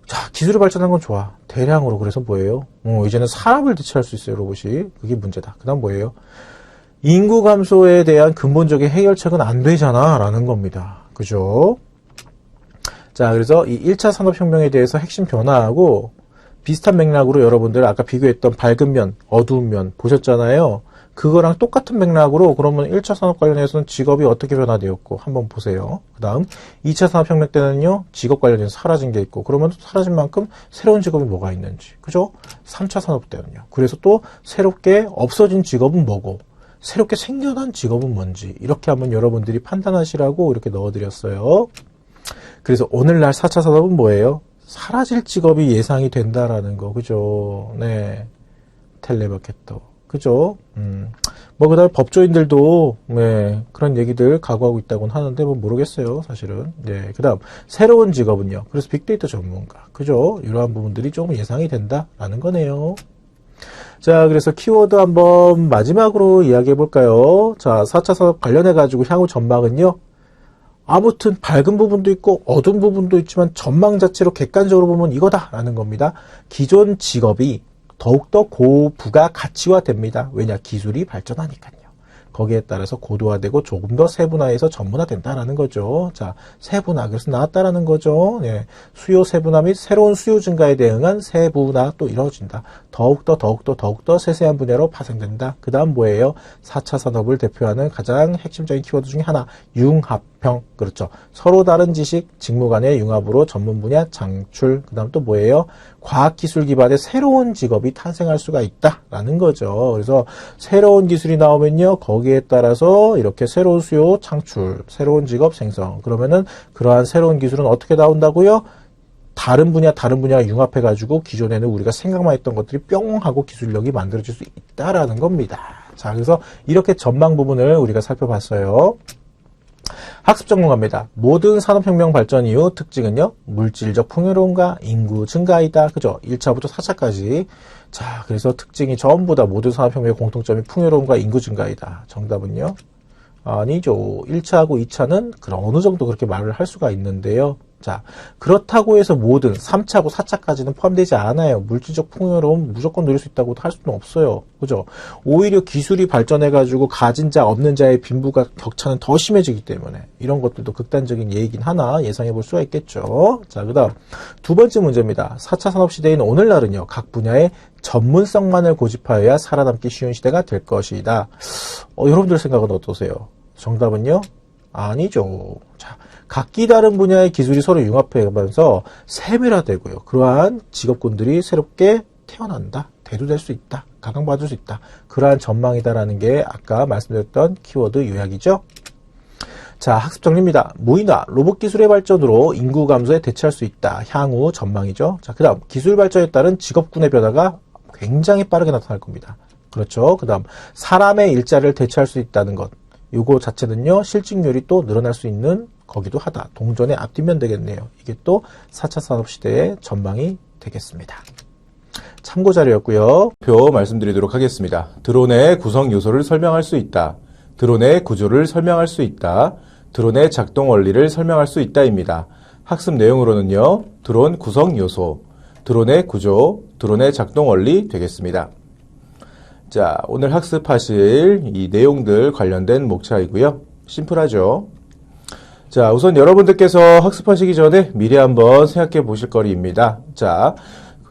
자, 기술이 발전한 건 좋아. 대량으로. 그래서 뭐예요? 이제는 사람을 대체할 수 있어요, 로봇이. 그게 문제다. 그 다음 뭐예요? 인구 감소에 대한 근본적인 해결책은 안 되잖아. 라는 겁니다. 그죠? 자, 그래서 이 1차 산업혁명에 대해서 핵심 변화하고 비슷한 맥락으로 여러분들 아까 비교했던 밝은 면, 어두운 면 보셨잖아요. 그거랑 똑같은 맥락으로 그러면 1차 산업 관련해서는 직업이 어떻게 변화되었고 한번 보세요. 그 다음 2차 산업혁명 때는요. 직업 관련해서 사라진 게 있고 그러면 사라진 만큼 새로운 직업이 뭐가 있는지. 그죠? 3차 산업 때는요. 그래서 또 새롭게 없어진 직업은 뭐고 새롭게 생겨난 직업은 뭔지 이렇게 한번 여러분들이 판단하시라고 이렇게 넣어드렸어요. 그래서 오늘날 4차 산업은 뭐예요? 사라질 직업이 예상이 된다라는 거, 그죠? 네. 텔레마케터. 그죠? 뭐, 그 다음에 법조인들도, 네, 그런 얘기들 각오하고 있다고는 하는데, 뭐, 모르겠어요, 사실은. 네. 그 다음, 새로운 직업은요. 그래서 빅데이터 전문가. 그죠? 이러한 부분들이 조금 예상이 된다라는 거네요. 자, 그래서 키워드 한번 마지막으로 이야기해 볼까요? 자, 4차 산업 관련해가지고 향후 전망은요. 아무튼 밝은 부분도 있고 어두운 부분도 있지만 전망 자체로 객관적으로 보면 이거다라는 겁니다. 기존 직업이 더욱더 고부가 가치화됩니다. 왜냐? 기술이 발전하니까요. 거기에 따라서 고도화되고 조금 더 세분화해서 전문화된다라는 거죠. 자, 세분화. 그래서 나왔다라는 거죠. 네. 수요 세분화 및 새로운 수요 증가에 대응한 세분화 또 이루어진다. 더욱더 세세한 분야로 파생된다. 그 다음 뭐예요? 4차 산업을 대표하는 가장 핵심적인 키워드 중에 하나. 융합형. 그렇죠. 서로 다른 지식, 직무 간의 융합으로 전문 분야 창출. 그 다음 또 뭐예요? 과학기술 기반의 새로운 직업이 탄생할 수가 있다라는 거죠. 그래서 새로운 기술이 나오면요. 거기에 따라서 이렇게 새로운 수요 창출, 새로운 직업 생성. 그러면은 그러한 새로운 기술은 어떻게 나온다고요? 다른 분야가 융합해가지고 기존에는 우리가 생각만 했던 것들이 뿅 하고 기술력이 만들어질 수 있다라는 겁니다. 자, 그래서 이렇게 전망 부분을 우리가 살펴봤어요. 학습 전공 갑니다. 모든 산업혁명 발전 이후 특징은요, 물질적 풍요로움과 인구 증가이다. 그죠? 1차부터 4차까지. 자, 그래서 특징이 전부 다 모든 산업혁명의 공통점이 풍요로움과 인구 증가이다. 정답은요? 아니죠. 1차하고 2차는 그런 어느 정도 그렇게 말을 할 수가 있는데요. 자, 그렇다고 해서 모든 3차하고 4차까지는 포함되지 않아요. 물질적 풍요로움 무조건 누릴 수 있다고 할 수는 없어요. 그죠? 오히려 기술이 발전해가지고 가진 자, 없는 자의 빈부가 격차는 더 심해지기 때문에 이런 것들도 극단적인 예이긴 하나 예상해 볼 수가 있겠죠. 자, 그 다음 두 번째 문제입니다. 4차 산업시대인 오늘날은요, 각 분야의 전문성만을 고집하여야 살아남기 쉬운 시대가 될 것이다. 여러분들 생각은 어떠세요? 정답은요? 아니죠. 자, 각기 다른 분야의 기술이 서로 융합해가면서 세밀화되고요. 그러한 직업군들이 새롭게 태어난다. 대두될 수 있다. 각광받을 수 있다. 그러한 전망이다라는 게 아까 말씀드렸던 키워드 요약이죠. 자, 학습 정리입니다. 무인화, 로봇 기술의 발전으로 인구 감소에 대처할 수 있다. 향후 전망이죠. 자, 그 다음 기술 발전에 따른 직업군의 변화가 굉장히 빠르게 나타날 겁니다. 그렇죠. 그 다음 사람의 일자리를 대체할 수 있다는 것. 요거 자체는요, 실직률이 또 늘어날 수 있는 거기도 하다. 동전의 앞뒷면 되겠네요. 이게 또 4차 산업시대의 전망이 되겠습니다. 참고 자료였고요. 표 말씀드리도록 하겠습니다. 드론의 구성 요소를 설명할 수 있다. 드론의 구조를 설명할 수 있다. 드론의 작동 원리를 설명할 수 있다입니다. 학습 내용으로는요, 드론 구성 요소, 드론의 구조, 드론의 작동 원리 되겠습니다. 자, 오늘 학습하실 이 내용들 관련된 목차이고요. 심플하죠? 자, 우선 여러분들께서 학습하시기 전에 미리 한번 생각해 보실 거리입니다. 자,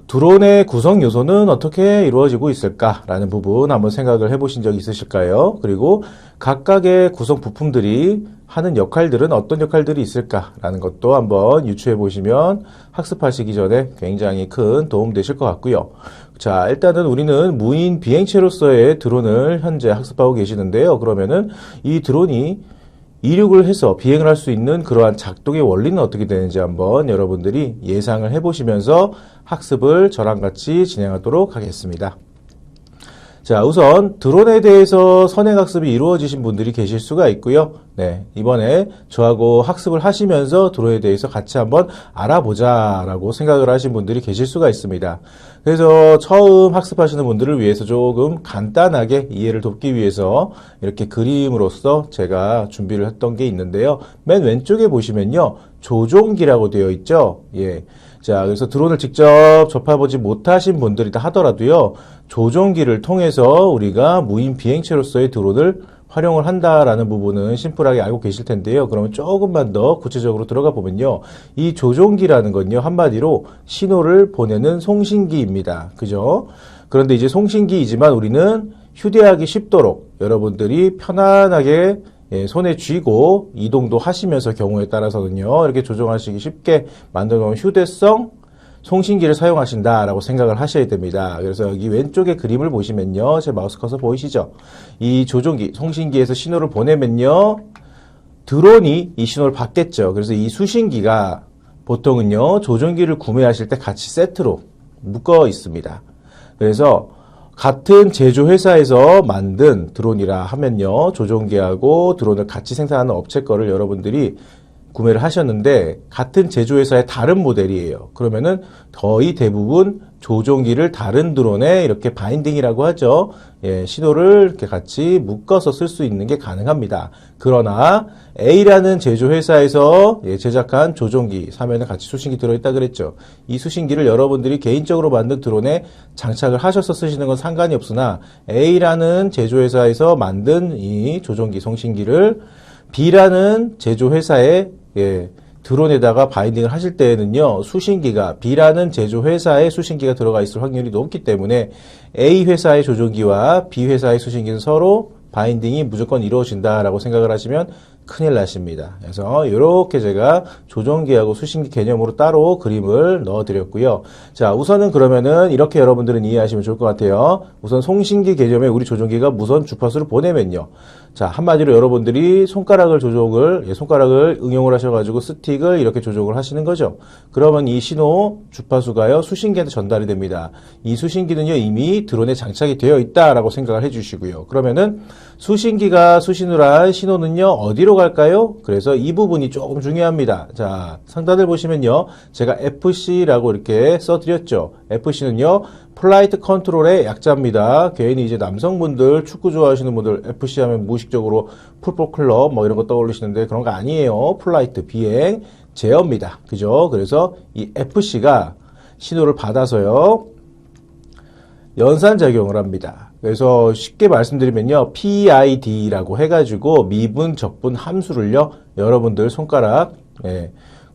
드론의 구성 요소는 어떻게 이루어지고 있을까라는 부분 한번 생각을 해보신 적 있으실까요? 그리고 각각의 구성 부품들이 하는 역할들은 어떤 역할들이 있을까라는 것도 한번 유추해 보시면 학습하시기 전에 굉장히 큰 도움 되실 것 같고요. 자, 일단은 우리는 무인 비행체로서의 드론을 현재 학습하고 계시는데요. 그러면은 이 드론이 이륙을 해서 비행을 할 수 있는 그러한 작동의 원리는 어떻게 되는지 한번 여러분들이 예상을 해보시면서 학습을 저랑 같이 진행하도록 하겠습니다. 자, 우선 드론에 대해서 선행학습이 이루어지신 분들이 계실 수가 있고요. 네, 이번에 저하고 학습을 하시면서 드론에 대해서 같이 한번 알아보자라고 생각을 하신 분들이 계실 수가 있습니다. 그래서 처음 학습하시는 분들을 위해서 조금 간단하게 이해를 돕기 위해서 이렇게 그림으로써 제가 준비를 했던 게 있는데요. 맨 왼쪽에 보시면요, 조종기라고 되어 있죠. 예. 자, 그래서 드론을 직접 접해보지 못하신 분들이다 하더라도요, 조종기를 통해서 우리가 무인 비행체로서의 드론을 활용을 한다라는 부분은 심플하게 알고 계실 텐데요. 그러면 조금만 더 구체적으로 들어가 보면요, 이 조종기라는 건요, 한마디로 신호를 보내는 송신기입니다. 그죠? 그런데 이제 송신기이지만 우리는 휴대하기 쉽도록 여러분들이 편안하게 손에 쥐고 이동도 하시면서 경우에 따라서는요, 이렇게 조종하시기 쉽게 만들어 놓은 휴대성 송신기를 사용하신다라고 생각을 하셔야 됩니다. 그래서 여기 왼쪽에 그림을 보시면요, 제 마우스 커서 보이시죠? 이 조종기, 송신기에서 신호를 보내면요, 드론이 이 신호를 받겠죠. 그래서 이 수신기가 보통은요, 조종기를 구매하실 때 같이 세트로 묶어 있습니다. 그래서 같은 제조회사에서 만든 드론이라 하면요, 조종기하고 드론을 같이 생산하는 업체 거를 여러분들이 구매를 하셨는데 같은 제조회사의 다른 모델이에요. 그러면은 거의 대부분 조종기를 다른 드론에 이렇게 바인딩이라고 하죠. 예, 신호를 이렇게 같이 묶어서 쓸 수 있는 게 가능합니다. 그러나 A라는 제조회사에서 제작한 조종기 사면에 같이 수신기 들어있다 그랬죠. 이 수신기를 여러분들이 개인적으로 만든 드론에 장착을 하셔서 쓰시는 건 상관이 없으나 A라는 제조회사에서 만든 이 조종기 송신기를 B라는 제조회사에 드론에다가 바인딩을 하실 때에는요, 수신기가 B라는 제조회사의 수신기가 들어가 있을 확률이 높기 때문에 A 회사의 조종기와 B 회사의 수신기는 서로 바인딩이 무조건 이루어진다라고 생각을 하시면 큰일 나십니다. 그래서 이렇게 제가 조종기하고 수신기 개념으로 따로 그림을 넣어드렸고요. 자, 우선은 그러면은 이렇게 여러분들은 이해하시면 좋을 것 같아요. 우선 송신기 개념에 우리 조종기가 무선 주파수를 보내면요, 자, 한마디로 여러분들이 손가락을 응용을 하셔가지고 스틱을 이렇게 조종을 하시는 거죠. 그러면 이 신호 주파수가요, 수신기한테 전달이 됩니다. 이 수신기는요, 이미 드론에 장착이 되어 있다라고 생각을 해주시고요. 그러면은 수신기가 수신을 한 신호는요, 어디로 갈까요? 그래서 이 부분이 조금 중요합니다. 자, 상단을 보시면요. 제가 FC라고 이렇게 써드렸죠. FC는요. 플라이트 컨트롤의 약자입니다. 괜히 이제 남성분들, 축구 좋아하시는 분들 FC 하면 무의식적으로 풋볼 클럽 뭐 이런 거 떠올리시는데 그런 거 아니에요. 플라이트, 비행, 제어입니다. 그죠? 그래서 이 FC가 신호를 받아서요. 연산작용을 합니다. 그래서 쉽게 말씀드리면요. PID라고 해가지고 미분, 적분 함수를요. 여러분들 손가락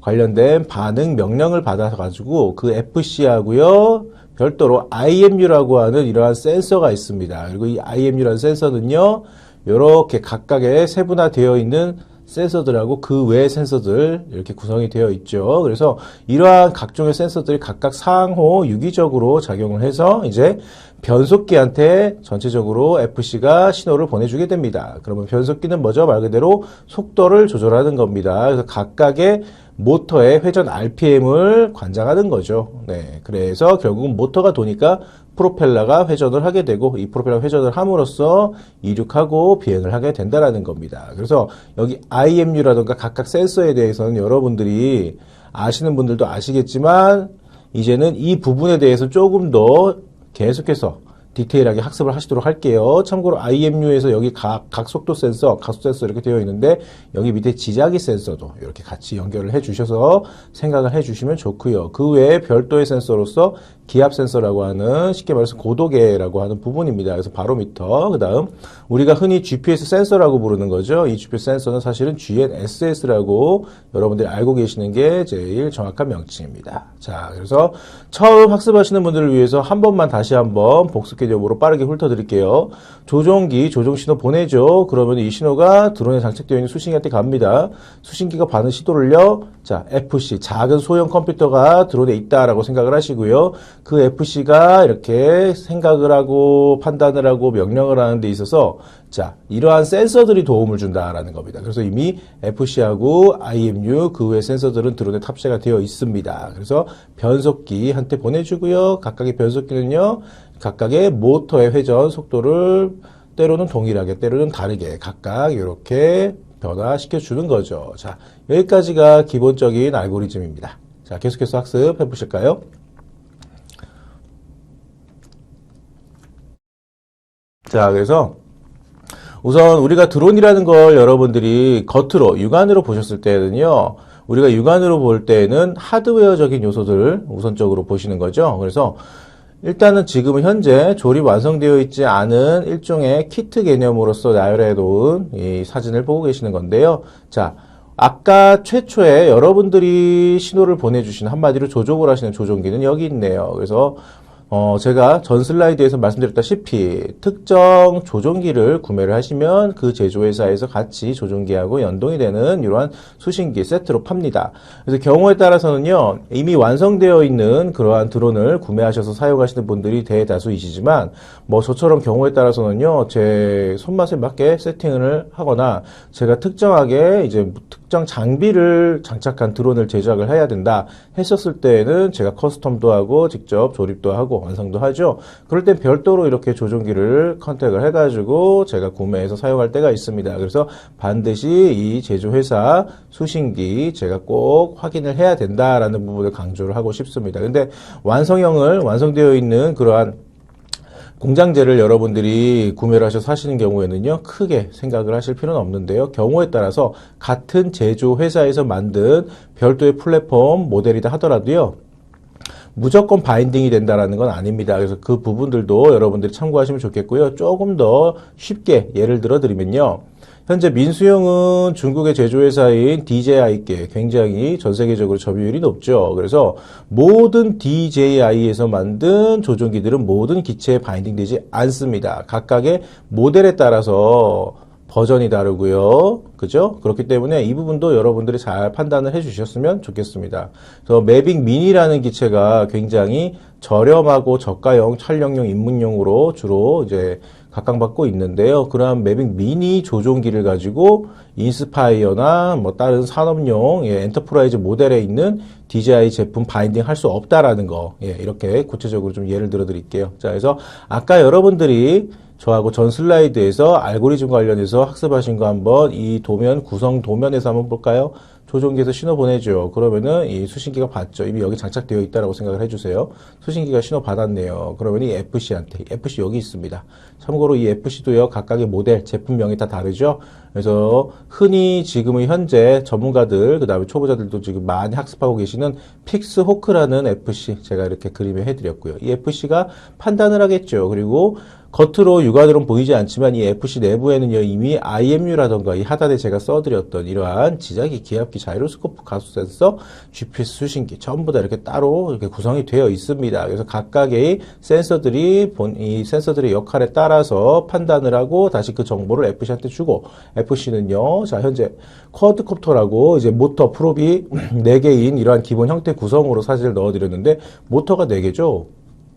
관련된 반응 명령을 받아가지고 그 FC하고요. 별도로 IMU라고 하는 이러한 센서가 있습니다. 그리고 이 IMU라는 센서는요. 이렇게 각각의 세분화되어 있는 센서들하고 그 외의 센서들 이렇게 구성이 되어 있죠. 그래서 이러한 각종의 센서들이 각각 상호 유기적으로 작용을 해서 이제 변속기한테 전체적으로 FC가 신호를 보내주게 됩니다. 그러면 변속기는 뭐죠? 말 그대로 속도를 조절하는 겁니다. 그래서 각각의 모터의 회전 RPM을 관장하는 거죠. 네. 그래서 결국은 모터가 도니까 프로펠러가 회전을 하게 되고 이 프로펠러가 회전을 함으로써 이륙하고 비행을 하게 된다라는 겁니다. 그래서 여기 IMU라든가 각각 센서에 대해서는 여러분들이 아시는 분들도 아시겠지만 이제는 이 부분에 대해서 조금 더 계속해서 디테일하게 학습을 하시도록 할게요. 참고로 IMU에서 여기 각 속도 센서, 가속 센서 이렇게 되어 있는데 여기 밑에 지자기 센서도 이렇게 같이 연결을 해 주셔서 생각을 해 주시면 좋고요. 그 외에 별도의 센서로서 기압 센서라고 하는 쉽게 말해서 고도계라고 하는 부분입니다. 그래서 바로미터, 그 다음 우리가 흔히 GPS 센서라고 부르는 거죠. 이 GPS 센서는 사실은 GNSS라고 여러분들이 알고 계시는 게 제일 정확한 명칭입니다. 자, 그래서 처음 학습하시는 분들을 위해서 한 번만 다시 한번 복습 개념으로 빠르게 훑어드릴게요. 조종기, 조종신호 보내죠. 그러면 이 신호가 드론에 장착되어 있는 수신기한테 갑니다. 수신기가 받은 시도를요. 자, FC, 작은 소형 컴퓨터가 드론에 있다라고 생각을 하시고요. 그 FC가 이렇게 생각을 하고 판단을 하고 명령을 하는 데 있어서 자, 이러한 센서들이 도움을 준다라는 겁니다. 그래서 이미 FC하고 IMU 그 외 센서들은 드론에 탑재가 되어 있습니다. 그래서 변속기한테 보내주고요. 각각의 변속기는요. 각각의 모터의 회전 속도를 때로는 동일하게 때로는 다르게 각각 이렇게 변화시켜 주는 거죠. 자, 여기까지가 기본적인 알고리즘입니다. 자, 계속해서 학습해 보실까요? 자, 그래서 우선 우리가 드론이라는 걸 여러분들이 겉으로 육안으로 보셨을 때는요. 우리가 육안으로 볼 때는 하드웨어적인 요소들을 우선적으로 보시는 거죠. 그래서 일단은 지금은 현재 조립 완성되어 있지 않은 일종의 키트 개념으로서 나열해 놓은 이 사진을 보고 계시는 건데요. 자, 아까 최초에 여러분들이 신호를 보내주신 한마디로 조종을 하시는 조종기는 여기 있네요. 그래서 제가 전 슬라이드에서 말씀드렸다시피 특정 조종기를 구매를 하시면 그 제조회사에서 같이 조종기하고 연동이 되는 이러한 수신기 세트로 팝니다. 그래서 경우에 따라서는요, 이미 완성되어 있는 그러한 드론을 구매하셔서 사용하시는 분들이 대다수이시지만, 뭐 저처럼 경우에 따라서는요, 제 손맛에 맞게 세팅을 하거나 제가 특정하게 이제 특정 장비를 장착한 드론을 제작을 해야 된다 했었을 때에는 제가 커스텀도 하고 직접 조립도 하고 완성도 하죠. 그럴 땐 별도로 이렇게 조종기를 컨택을 해가지고 제가 구매해서 사용할 때가 있습니다. 그래서 반드시 이 제조회사 수신기 제가 꼭 확인을 해야 된다라는 부분을 강조를 하고 싶습니다. 근데 완성되어 있는 그러한 공장재를 여러분들이 구매를 하셔서 사시는 경우에는요, 크게 생각을 하실 필요는 없는데요. 경우에 따라서 같은 제조회사에서 만든 별도의 플랫폼 모델이다 하더라도요, 무조건 바인딩이 된다라는 건 아닙니다. 그래서 그 부분들도 여러분들이 참고하시면 좋겠고요. 조금 더 쉽게 예를 들어 드리면요. 현재 민수형은 중국의 제조회사인 DJI께 굉장히 전 세계적으로 점유율이 높죠. 그래서 모든 DJI에서 만든 조종기들은 모든 기체에 바인딩되지 않습니다. 각각의 모델에 따라서 버전이 다르고요. 그죠? 그렇기 때문에 이 부분도 여러분들이 잘 판단을 해 주셨으면 좋겠습니다. 그래서 매빅 미니라는 기체가 굉장히 저렴하고 저가형 촬영용 입문용으로 주로 이제 각광받고 있는데요. 그러한 매빅 미니 조종기를 가지고 인스파이어나 뭐 다른 산업용 엔터프라이즈 모델에 있는 DJI 제품 바인딩 할 수 없다라는 거, 이렇게 구체적으로 좀 예를 들어 드릴게요. 자, 그래서 아까 여러분들이 저하고 전 슬라이드에서 알고리즘 관련해서 학습하신 거 한번 이 도면, 구성 도면에서 한번 볼까요? 조종기에서 신호 보내죠. 그러면은 이 수신기가 봤죠. 이미 여기 장착되어 있다라고 생각을 해주세요. 수신기가 신호 받았네요. 그러면 이 FC한테, FC 여기 있습니다. 참고로 이 FC도요, 각각의 모델, 제품명이 다 다르죠. 그래서 흔히 지금의 현재 전문가들, 그 다음에 초보자들도 지금 많이 학습하고 계시는 픽스호크라는 FC, 제가 이렇게 그림에 해드렸고요. 이 FC가 판단을 하겠죠. 그리고 겉으로 육안으로는 보이지 않지만 이 FC 내부에는요, 이미 IMU라던가 이 하단에 제가 써드렸던 이러한 지자기, 기압기, 자이로스코프, 가속 센서, GPS 수신기 전부 다 이렇게 따로 이렇게 구성이 되어 있습니다. 그래서 각각의 센서들이 이 센서들의 역할에 따라서 판단을 하고 다시 그 정보를 FC한테 주고, FC는요, 자, 현재 쿼드콥터라고 이제 모터 프롭이 4개인 이러한 기본 형태 구성으로 사진을 넣어드렸는데, 모터가 4개죠?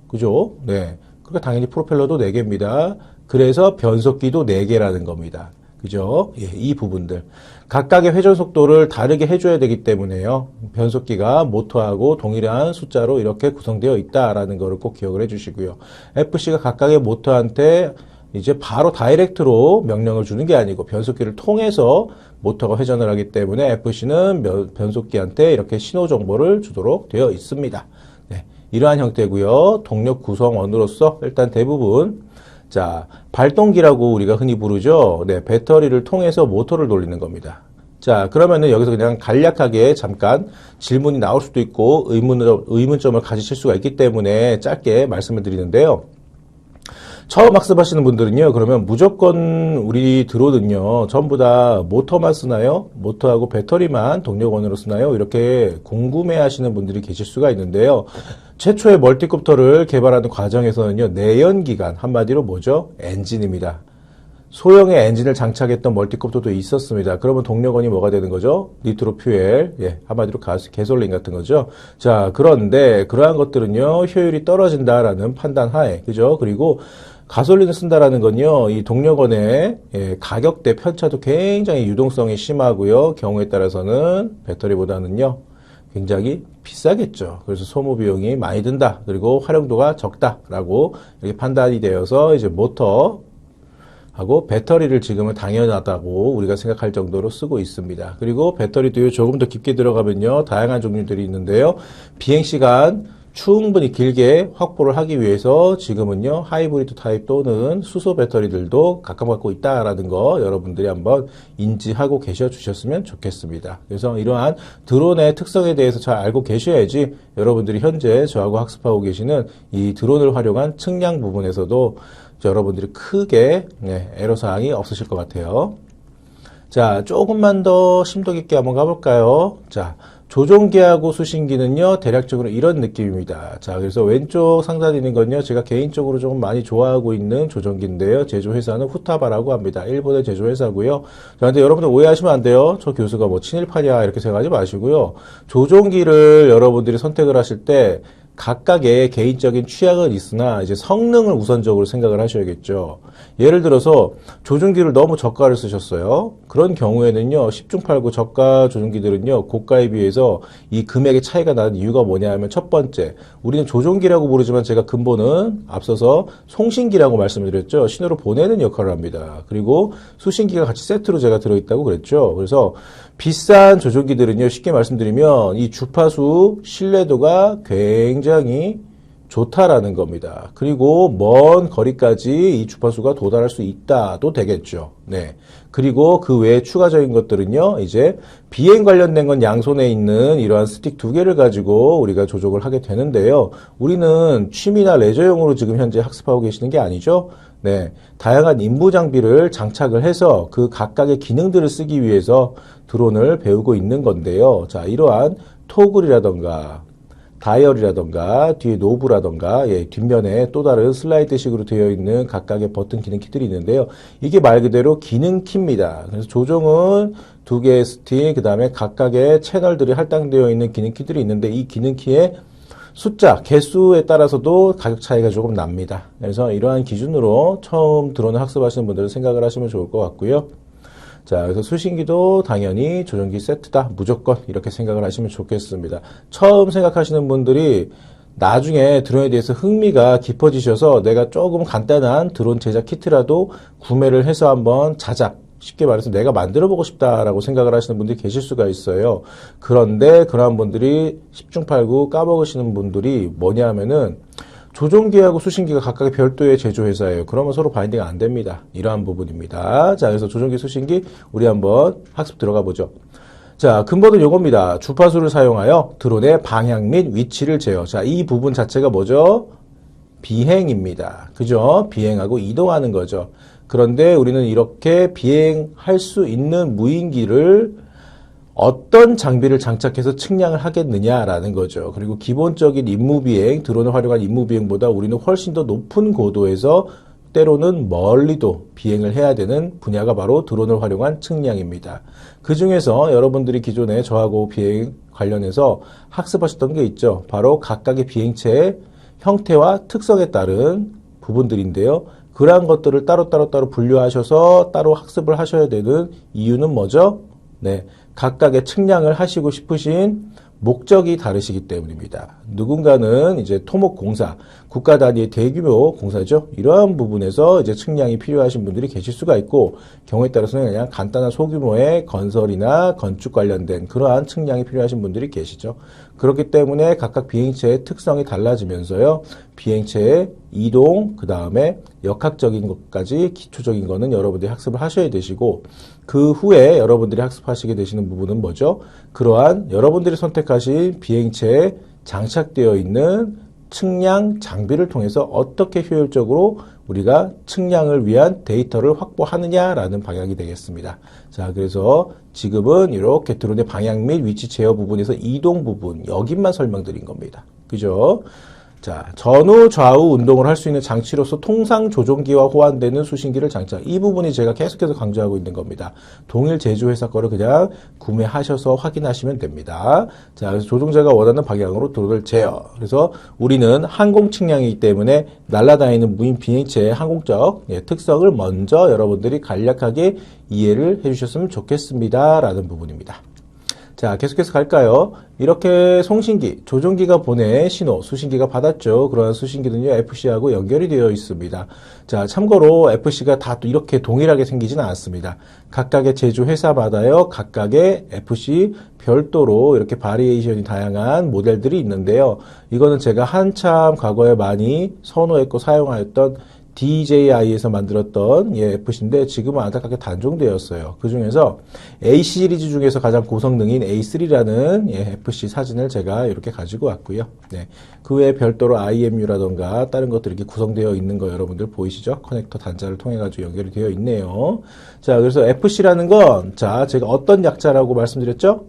그죠? 네. 그러니까 당연히 프로펠러도 4개입니다. 그래서 변속기도 4개라는 겁니다. 그죠? 예, 이 부분들. 각각의 회전 속도를 다르게 해줘야 되기 때문에요. 변속기가 모터하고 동일한 숫자로 이렇게 구성되어 있다라는 것을 꼭 기억을 해주시고요. FC가 각각의 모터한테 이제 바로 다이렉트로 명령을 주는 게 아니고 변속기를 통해서 모터가 회전을 하기 때문에 FC는 변속기한테 이렇게 신호 정보를 주도록 되어 있습니다. 네, 이러한 형태고요. 동력 구성원으로서 일단 대부분 자, 발동기라고 우리가 흔히 부르죠. 네, 배터리를 통해서 모터를 돌리는 겁니다. 자, 그러면은 여기서 그냥 간략하게 잠깐 질문이 나올 수도 있고 의문점을 가지실 수가 있기 때문에 짧게 말씀을 드리는데요. 처음 학습하시는 분들은요, 그러면 무조건 우리 드론은요, 전부 다 모터만 쓰나요? 모터하고 배터리만 동력원으로 쓰나요? 이렇게 궁금해 하시는 분들이 계실 수가 있는데요. 최초의 멀티콥터를 개발하는 과정에서는요, 내연기관, 한마디로 뭐죠? 엔진입니다. 소형의 엔진을 장착했던 멀티콥터도 있었습니다. 그러면 동력원이 뭐가 되는 거죠? 니트로 퓨엘, 예, 한마디로 가솔린 같은 거죠. 자, 그런데 그러한 것들은요, 효율이 떨어진다라는 판단 하에, 그죠? 그리고 가솔린을 쓴다라는 건요, 이 동력원의 가격대 편차도 굉장히 유동성이 심하고요. 경우에 따라서는 배터리보다는요, 굉장히 비싸겠죠. 그래서 소모 비용이 많이 든다. 그리고 활용도가 적다라고 이렇게 판단이 되어서 이제 모터하고 배터리를 지금은 당연하다고 우리가 생각할 정도로 쓰고 있습니다. 그리고 배터리도 조금 더 깊게 들어가면요, 다양한 종류들이 있는데요. 비행시간 충분히 길게 확보를 하기 위해서 지금은요, 하이브리드 타입 또는 수소 배터리들도 각광받고 있다라는 거 여러분들이 한번 인지하고 계셔 주셨으면 좋겠습니다. 그래서 이러한 드론의 특성에 대해서 잘 알고 계셔야지 여러분들이 현재 저하고 학습하고 계시는 이 드론을 활용한 측량 부분에서도 여러분들이 크게 애로사항이 없으실 것 같아요. 자, 조금만 더 심도 깊게 한번 가볼까요? 자, 조종기하고 수신기는요, 대략적으로 이런 느낌입니다. 자, 그래서 왼쪽 상단에 있는 건요, 제가 개인적으로 조금 많이 좋아하고 있는 조종기인데요. 제조회사는 후타바라고 합니다. 일본의 제조회사고요. 자, 근데 여러분들 오해하시면 안 돼요. 저 교수가 뭐 친일파냐, 이렇게 생각하지 마시고요. 조종기를 여러분들이 선택을 하실 때, 각각의 개인적인 취향은 있으나 이제 성능을 우선적으로 생각을 하셔야겠죠. 예를 들어서 조종기를 너무 저가를 쓰셨어요. 그런 경우에는요, 10중 8구 저가 조종기들은요, 고가에 비해서 이 금액의 차이가 나는 이유가 뭐냐 하면 첫 번째, 우리는 조종기라고 부르지만 제가 근본은 앞서서 송신기라고 말씀을 드렸죠. 신호를 보내는 역할을 합니다. 그리고 수신기가 같이 세트로 제가 들어있다고 그랬죠. 그래서 비싼 조종기들은요, 쉽게 말씀드리면 이 주파수 신뢰도가 굉장히 좋다라는 겁니다. 그리고 먼 거리까지 이 주파수가 도달할 수 있다도 되겠죠. 네. 그리고 그 외에 추가적인 것들은요, 이제 비행 관련된 건 양손에 있는 이러한 스틱 2개를 가지고 우리가 조종을 하게 되는데요. 우리는 취미나 레저용으로 지금 현재 학습하고 계시는 게 아니죠. 네. 다양한 인부 장비를 장착을 해서 그 각각의 기능들을 쓰기 위해서 드론을 배우고 있는 건데요. 자, 이러한 토글이라던가 다이얼이라던가 뒤에 노브라던가 뒷면에 또 다른 슬라이드식으로 되어 있는 각각의 버튼 기능 키들이 있는데요. 이게 말 그대로 기능 키입니다. 그래서 조종은 2개의 스틱, 그 다음에 각각의 채널들이 할당되어 있는 기능 키들이 있는데 이 기능 키의 숫자, 개수에 따라서도 가격 차이가 조금 납니다. 그래서 이러한 기준으로 처음 드론을 학습하시는 분들은 생각을 하시면 좋을 것 같고요. 자, 그래서 수신기도 당연히 조종기 세트다. 무조건 이렇게 생각을 하시면 좋겠습니다. 처음 생각하시는 분들이 나중에 드론에 대해서 흥미가 깊어지셔서 내가 조금 간단한 드론 제작 키트라도 구매를 해서 한번 자작, 쉽게 말해서 내가 만들어 보고 싶다라고 생각을 하시는 분들이 계실 수가 있어요. 그런데 그러한 분들이 10중 8구 까먹으시는 분들이 뭐냐 하면은 조종기하고 수신기가 각각의 별도의 제조회사예요. 그러면 서로 바인딩 안 됩니다. 이러한 부분입니다. 자, 그래서 조종기, 수신기 우리 한번 학습 들어가 보죠. 자, 근본은 요겁니다. 주파수를 사용하여 드론의 방향 및 위치를 제어. 자, 이 부분 자체가 뭐죠? 비행입니다. 그죠? 비행하고 이동하는 거죠. 그런데 우리는 이렇게 비행할 수 있는 무인기를 어떤 장비를 장착해서 측량을 하겠느냐라는 거죠. 그리고 기본적인 임무비행, 드론을 활용한 임무비행보다 우리는 훨씬 더 높은 고도에서 때로는 멀리도 비행을 해야 되는 분야가 바로 드론을 활용한 측량입니다. 그 중에서 여러분들이 기존에 저하고 비행 관련해서 학습하셨던 게 있죠. 바로 각각의 비행체의 형태와 특성에 따른 부분들인데요. 그러한 것들을 따로 분류하셔서 따로 학습을 하셔야 되는 이유는 뭐죠? 네, 각각의 측량을 하시고 싶으신 목적이 다르시기 때문입니다. 누군가는 이제 토목공사, 국가 단위의 대규모 공사죠. 이러한 부분에서 이제 측량이 필요하신 분들이 계실 수가 있고, 경우에 따라서는 그냥 간단한 소규모의 건설이나 건축 관련된 그러한 측량이 필요하신 분들이 계시죠. 그렇기 때문에 각각 비행체의 특성이 달라지면서요, 비행체의 이동, 그 다음에 역학적인 것까지 기초적인 거는 여러분들이 학습을 하셔야 되시고, 그 후에 여러분들이 학습하시게 되시는 부분은 뭐죠? 그러한 여러분들이 선택하신 비행체에 장착되어 있는 측량 장비를 통해서 어떻게 효율적으로 우리가 측량을 위한 데이터를 확보하느냐라는 방향이 되겠습니다. 자, 그래서 지금은 이렇게 드론의 방향 및 위치 제어 부분에서 이동 부분, 여기만 설명드린 겁니다. 그죠? 자, 전후 좌우 운동을 할 수 있는 장치로서 통상 조종기와 호환되는 수신기를 장착. 이 부분이 제가 계속해서 강조하고 있는 겁니다. 동일 제조회사 거를 그냥 구매하셔서 확인하시면 됩니다. 자, 그래서 조종자가 원하는 방향으로 드론을 제어. 그래서 우리는 항공 측량이기 때문에 날아다니는 무인 비행체의 항공적 특성을 먼저 여러분들이 간략하게 이해를 해주셨으면 좋겠습니다. 라는 부분입니다. 자, 계속해서 갈까요? 이렇게 송신기, 조종기가 보낸 신호, 수신기가 받았죠. 그러한 수신기는요, FC하고 연결이 되어 있습니다. 자, 참고로 FC가 다 또 이렇게 동일하게 생기지는 않습니다. 각각의 제조회사마다요, 각각의 FC 별도로 이렇게 바리에이션이 다양한 모델들이 있는데요. 이거는 제가 한참 과거에 많이 선호했고 사용하였던 DJI에서 만들었던 FC인데 지금은 안타깝게 단종되었어요. 그 중에서 A 시리즈 중에서 가장 고성능인 A3라는 FC 사진을 제가 이렇게 가지고 왔고요. 네. 그 외에 별도로 IMU라던가 다른 것들이 이렇게 구성되어 있는 거 여러분들 보이시죠? 커넥터 단자를 통해 가지고 연결이 되어 있네요. 자, 그래서 FC라는 건 자, 제가 어떤 약자라고 말씀드렸죠?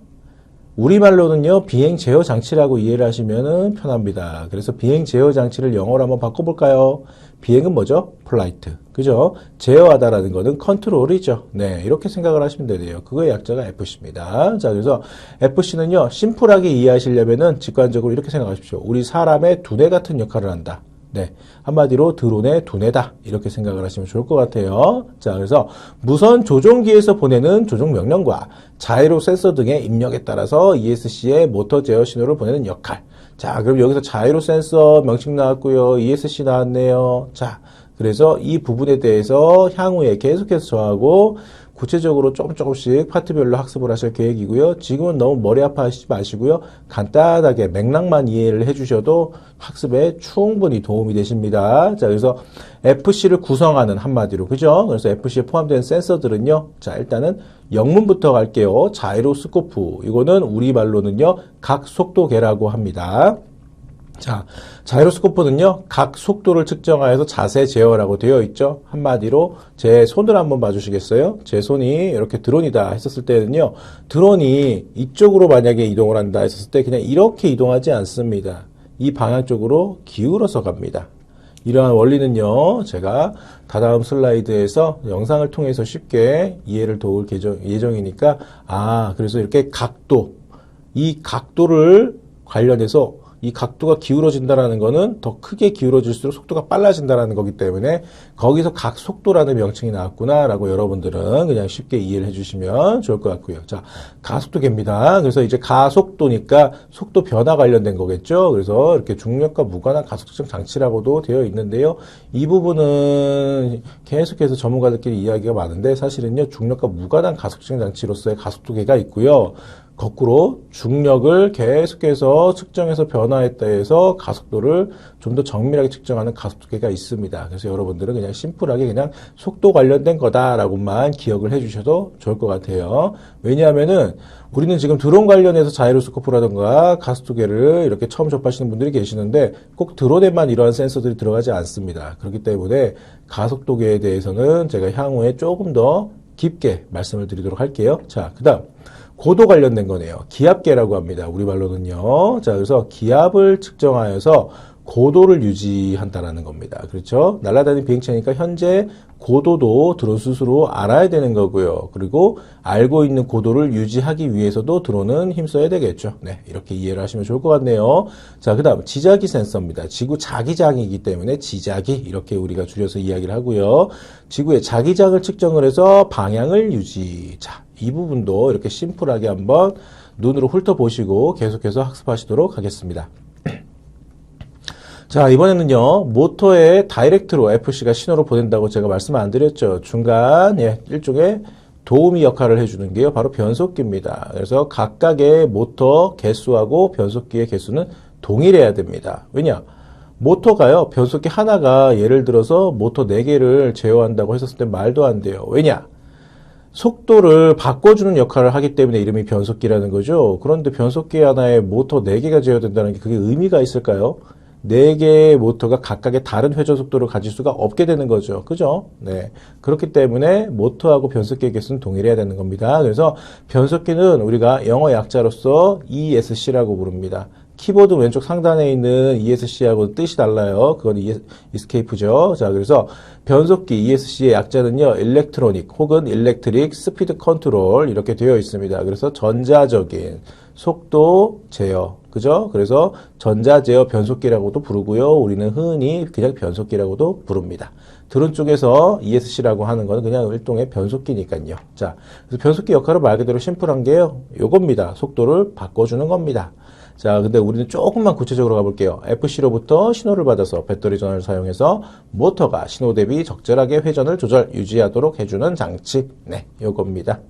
우리말로는요, 비행 제어 장치라고 이해를 하시면 편합니다. 그래서 비행 제어 장치를 영어로 한번 바꿔볼까요? 비행은 뭐죠? 플라이트. 그죠? 제어하다라는 거는 컨트롤이죠. 네, 이렇게 생각을 하시면 되네요. 그거의 약자가 FC입니다. 자, 그래서 FC는요, 심플하게 이해하시려면은 직관적으로 이렇게 생각하십시오. 우리 사람의 두뇌 같은 역할을 한다. 네. 한마디로 드론의 두뇌다. 이렇게 생각을 하시면 좋을 것 같아요. 자, 그래서 무선 조종기에서 보내는 조종 명령과 자이로 센서 등의 입력에 따라서 ESC의 모터 제어 신호를 보내는 역할. 자, 그럼 여기서 자이로 센서 명칭 나왔고요. ESC 나왔네요. 자, 그래서 이 부분에 대해서 향후에 계속해서 저하고 구체적으로 조금씩 파트별로 학습을 하실 계획이고요. 지금은 너무 머리 아파하시지 마시고요. 간단하게 맥락만 이해를 해주셔도 학습에 충분히 도움이 되십니다. 자, 그래서 FC를 구성하는 한마디로, 그죠? 그래서 FC에 포함된 센서들은요. 자, 일단은 영문부터 갈게요. 자이로스코프. 이거는 우리말로는요. 각속도계라고 합니다. 자, 자이로스코프는요, 각 속도를 측정하여서 자세 제어라고 되어 있죠. 한마디로 제 손을 한번 봐주시겠어요? 제 손이 이렇게 드론이다 했었을 때는요, 드론이 이쪽으로 만약에 이동을 한다 했었을 때 그냥 이렇게 이동하지 않습니다. 이 방향 쪽으로 기울어서 갑니다. 이러한 원리는요, 제가 다다음 슬라이드에서 영상을 통해서 쉽게 이해를 도울 예정이니까, 그래서 이렇게 각도, 이 각도를 관련해서 이 각도가 기울어진다라는 거는 더 크게 기울어질수록 속도가 빨라진다라는 거기 때문에 거기서 각속도라는 명칭이 나왔구나라고 여러분들은 그냥 쉽게 이해를 해주시면 좋을 것 같고요. 자, 가속도계입니다. 그래서 이제 가속도니까 속도 변화 관련된 거겠죠. 그래서 이렇게 중력과 무관한 가속 측정 장치라고도 되어 있는데요. 이 부분은 계속해서 전문가들끼리 이야기가 많은데 사실은요, 중력과 무관한 가속 측정 장치로서의 가속도계가 있고요. 거꾸로 중력을 계속해서 측정해서 변화했다 해서 가속도를 좀 더 정밀하게 측정하는 가속도계가 있습니다. 그래서 여러분들은 그냥 심플하게 그냥 속도 관련된 거다라고만 기억을 해주셔도 좋을 것 같아요. 왜냐하면은 우리는 지금 드론 관련해서 자이로스코프라든가 가속도계를 이렇게 처음 접하시는 분들이 계시는데 꼭 드론에만 이러한 센서들이 들어가지 않습니다. 그렇기 때문에 가속도계에 대해서는 제가 향후에 조금 더 깊게 말씀을 드리도록 할게요. 자, 그 다음 고도 관련된 거네요. 기압계라고 합니다. 우리말로는요. 자, 그래서 기압을 측정하여서 고도를 유지한다라는 겁니다. 그렇죠? 날아다니는 비행체니까 현재 고도도 드론 스스로 알아야 되는 거고요. 그리고 알고 있는 고도를 유지하기 위해서도 드론은 힘써야 되겠죠. 네, 이렇게 이해를 하시면 좋을 것 같네요. 자, 그 다음 지자기 센서입니다. 지구 자기장이기 때문에 지자기 이렇게 우리가 줄여서 이야기를 하고요. 지구의 자기장을 측정을 해서 방향을 유지. 자, 이 부분도 이렇게 심플하게 한번 눈으로 훑어보시고 계속해서 학습하시도록 하겠습니다. 자, 이번에는요, 모터에 다이렉트로 FC가 신호를 보낸다고 제가 말씀 안 드렸죠. 중간, 일종의 도우미 역할을 해주는 게요, 바로 변속기입니다. 그래서 각각의 모터 개수하고 변속기의 개수는 동일해야 됩니다. 왜냐? 모터가요, 변속기 하나가 예를 들어서 모터 4개를 제어한다고 했었을 때 말도 안 돼요. 왜냐? 속도를 바꿔주는 역할을 하기 때문에 이름이 변속기라는 거죠. 그런데 변속기 하나에 모터 4개가 제어된다는 게 그게 의미가 있을까요? 4개의 모터가 각각의 다른 회전 속도를 가질 수가 없게 되는 거죠. 그죠? 네. 그렇기 때문에 모터하고 변속기의 개수는 동일해야 되는 겁니다. 그래서 변속기는 우리가 영어 약자로서 ESC라고 부릅니다. 키보드 왼쪽 상단에 있는 ESC하고 뜻이 달라요. 그건 ESC죠. 자, 그래서 변속기 ESC의 약자는요, 일렉트로닉 혹은 일렉트릭 스피드 컨트롤 이렇게 되어 있습니다. 그래서 전자적인 속도 제어, 그죠? 그래서 전자 제어 변속기라고도 부르고요. 우리는 흔히 그냥 변속기라고도 부릅니다. 드론 쪽에서 ESC라고 하는 건 그냥 일종의 변속기니까요. 자, 그래서 변속기 역할은 말 그대로 심플한 게요, 요겁니다. 속도를 바꿔주는 겁니다. 자, 근데 우리는 조금만 구체적으로 가볼게요. FC로부터 신호를 받아서 배터리 전원을 사용해서 모터가 신호 대비 적절하게 회전을 유지하도록 해주는 장치. 네, 요겁니다.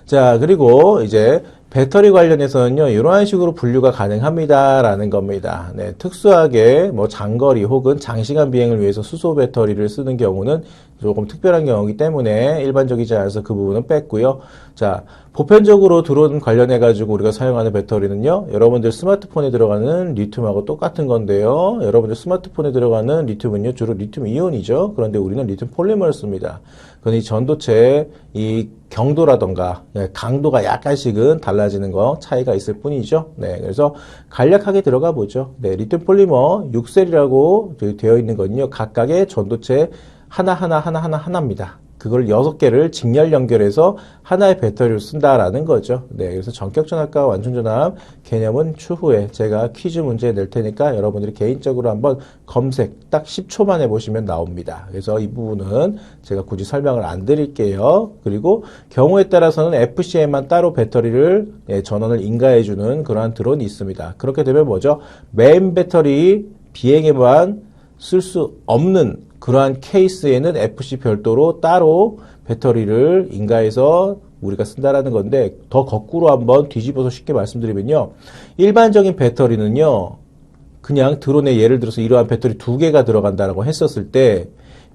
자, 그리고 이제 배터리 관련해서는요, 이러한 식으로 분류가 가능합니다라는 겁니다. 네, 특수하게 뭐 장거리 혹은 장시간 비행을 위해서 수소 배터리를 쓰는 경우는 조금 특별한 경우이기 때문에 일반적이지 않아서 그 부분은 뺐고요. 자, 보편적으로 드론 관련해가지고 우리가 사용하는 배터리는요, 여러분들 스마트폰에 들어가는 리튬하고 똑같은 건데요. 여러분들 스마트폰에 들어가는 리튬은요, 주로 리튬 이온이죠. 그런데 우리는 리튬 폴리머를 씁니다. 그건 이 전도체의 이 경도라던가 강도가 약간씩은 달라지는 거 차이가 있을 뿐이죠. 네, 그래서 간략하게 들어가 보죠. 네, 리튬 폴리머 6셀이라고 되어 있는 건요, 각각의 전도체 하나입니다. 그걸 6개를 직렬 연결해서 하나의 배터리로 쓴다라는 거죠. 네, 그래서 전격전압과 완충전압 개념은 추후에 제가 퀴즈 문제 낼 테니까 여러분들이 개인적으로 한번 검색 딱 10초만 해보시면 나옵니다. 그래서 이 부분은 제가 굳이 설명을 안 드릴게요. 그리고 경우에 따라서는 FC에만 따로 배터리를 전원을 인가해주는 그러한 드론이 있습니다. 그렇게 되면 뭐죠? 메인 배터리 비행에만 쓸 수 없는 그러한 케이스에는 FC 별도로 따로 배터리를 인가해서 우리가 쓴다라는 건데, 더 거꾸로 한번 뒤집어서 쉽게 말씀드리면요, 일반적인 배터리는요, 그냥 드론에 예를 들어서 이러한 배터리 2개가 들어간다라고 했었을 때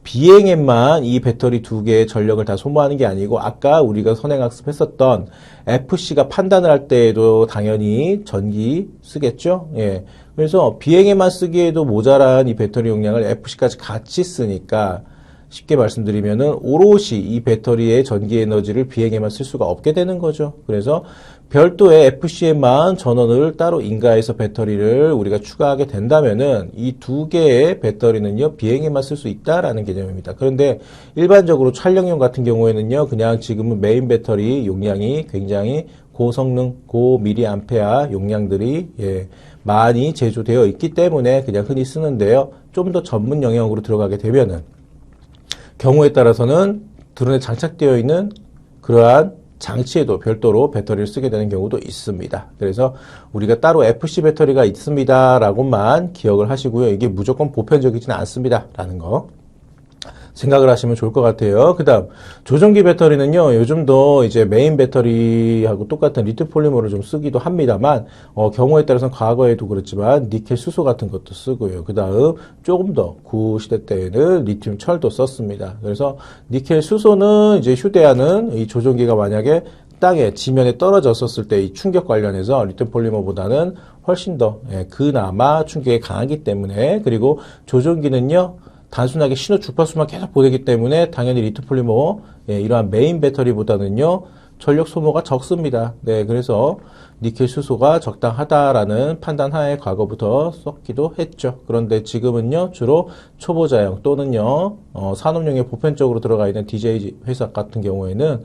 비행에만 이 배터리 2개의 전력을 다 소모하는 게 아니고, 아까 우리가 선행학습했었던 FC가 판단을 할 때에도 당연히 전기 쓰겠죠. 예. 그래서 비행에만 쓰기에도 모자란 이 배터리 용량을 FC까지 같이 쓰니까, 쉽게 말씀드리면은 오롯이 이 배터리의 전기 에너지를 비행에만 쓸 수가 없게 되는 거죠. 그래서 별도의 FC에만 전원을 따로 인가해서 배터리를 우리가 추가하게 된다면은 이 2개의 배터리는요, 비행에만 쓸 수 있다라는 개념입니다. 그런데 일반적으로 촬영용 같은 경우에는요, 그냥 지금은 메인 배터리 용량이 굉장히 고성능, 고미리암페아 용량들이 많이 제조되어 있기 때문에 그냥 흔히 쓰는데요. 좀 더 전문 영역으로 들어가게 되면은 경우에 따라서는 드론에 장착되어 있는 그러한 장치에도 별도로 배터리를 쓰게 되는 경우도 있습니다. 그래서 우리가 따로 FC 배터리가 있습니다 라고만 기억을 하시고요. 이게 무조건 보편적이지는 않습니다 라는 거 생각을 하시면 좋을 것 같아요. 그 다음 조종기 배터리는요, 요즘도 이제 메인 배터리하고 똑같은 리튬 폴리머를 좀 쓰기도 합니다만 경우에 따라서는 과거에도 그렇지만 니켈 수소 같은 것도 쓰고요. 그 다음 조금 더 구시대 때에는 리튬 철도 썼습니다. 그래서 니켈 수소는 이제 휴대하는 이 조종기가 만약에 땅에 지면에 떨어졌었을 때 이 충격 관련해서 리튬 폴리머보다는 훨씬 더 그나마 충격이 강하기 때문에, 그리고 조종기는요 단순하게 신호 주파수만 계속 보내기 때문에 당연히 리튬 폴리머 이러한 메인 배터리보다는요 전력 소모가 적습니다. 네, 그래서 니켈 수소가 적당하다라는 판단하에 과거부터 썼기도 했죠. 그런데 지금은요 주로 초보자용 또는요 산업용에 보편적으로 들어가 있는 DJ 회사 같은 경우에는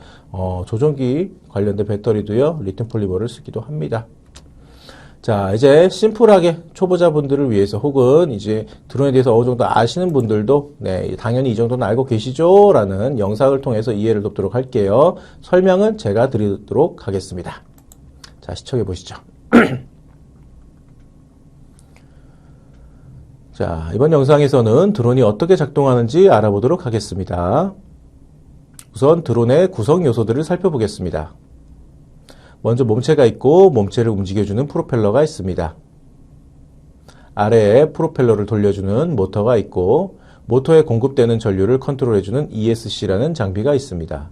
조종기 관련된 배터리도요 리튬 폴리머를 쓰기도 합니다. 자, 이제 심플하게 초보자분들을 위해서 혹은 이제 드론에 대해서 어느 정도 아시는 분들도 당연히 이 정도는 알고 계시죠? 라는 영상을 통해서 이해를 돕도록 할게요. 설명은 제가 드리도록 하겠습니다. 자, 시청해 보시죠. 자, 이번 영상에서는 드론이 어떻게 작동하는지 알아보도록 하겠습니다. 우선 드론의 구성 요소들을 살펴보겠습니다. 먼저 몸체가 있고 몸체를 움직여주는 프로펠러가 있습니다. 아래에 프로펠러를 돌려주는 모터가 있고 모터에 공급되는 전류를 컨트롤해주는 ESC라는 장비가 있습니다.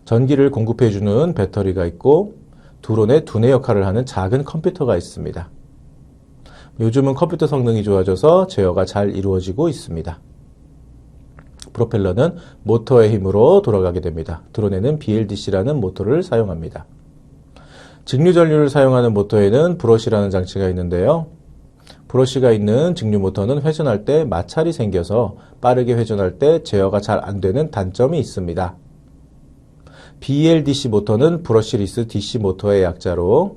전기를 공급해주는 배터리가 있고 드론의 두뇌 역할을 하는 작은 컴퓨터가 있습니다. 요즘은 컴퓨터 성능이 좋아져서 제어가 잘 이루어지고 있습니다. 프로펠러는 모터의 힘으로 돌아가게 됩니다. 드론에는 BLDC라는 모터를 사용합니다. 직류 전류를 사용하는 모터에는 브러쉬라는 장치가 있는데요. 브러쉬가 있는 직류 모터는 회전할 때 마찰이 생겨서 빠르게 회전할 때 제어가 잘 안 되는 단점이 있습니다. BLDC 모터는 브러쉬리스 DC 모터의 약자로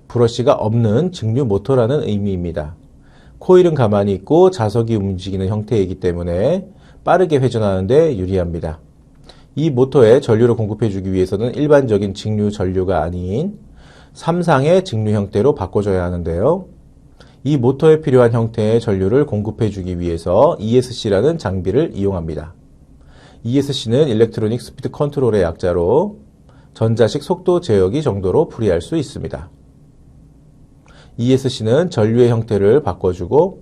브러쉬가 없는 직류 모터라는 의미입니다. 코일은 가만히 있고 자석이 움직이는 형태이기 때문에 빠르게 회전하는 데 유리합니다. 이 모터에 전류를 공급해주기 위해서는 일반적인 직류 전류가 아닌 3상의 직류 형태로 바꿔줘야 하는데요. 이 모터에 필요한 형태의 전류를 공급해주기 위해서 ESC라는 장비를 이용합니다. ESC는 일렉트로닉 스피드 컨트롤의 약자로 전자식 속도 제어기 정도로 풀이할 수 있습니다. ESC는 전류의 형태를 바꿔주고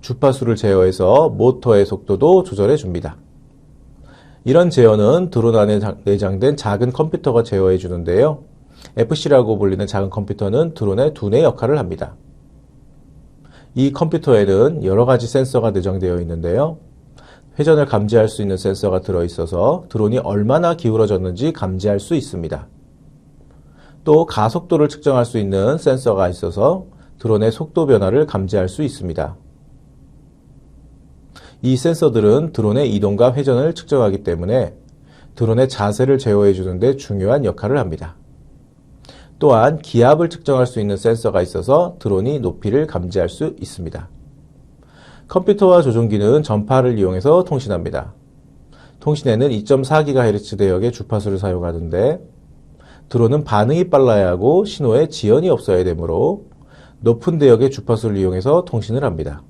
주파수를 제어해서 모터의 속도도 조절해 줍니다. 이런 제어는 드론 안에 내장된 작은 컴퓨터가 제어해 주는데요. FC라고 불리는 작은 컴퓨터는 드론의 두뇌 역할을 합니다. 이 컴퓨터에는 여러 가지 센서가 내장되어 있는데요. 회전을 감지할 수 있는 센서가 들어있어서 드론이 얼마나 기울어졌는지 감지할 수 있습니다. 또 가속도를 측정할 수 있는 센서가 있어서 드론의 속도 변화를 감지할 수 있습니다. 이 센서들은 드론의 이동과 회전을 측정하기 때문에 드론의 자세를 제어해 주는 데 중요한 역할을 합니다. 또한 기압을 측정할 수 있는 센서가 있어서 드론이 높이를 감지할 수 있습니다. 컴퓨터와 조종기는 전파를 이용해서 통신합니다. 통신에는 2.4GHz 대역의 주파수를 사용하는데 드론은 반응이 빨라야 하고 신호에 지연이 없어야 되므로 높은 대역의 주파수를 이용해서 통신을 합니다.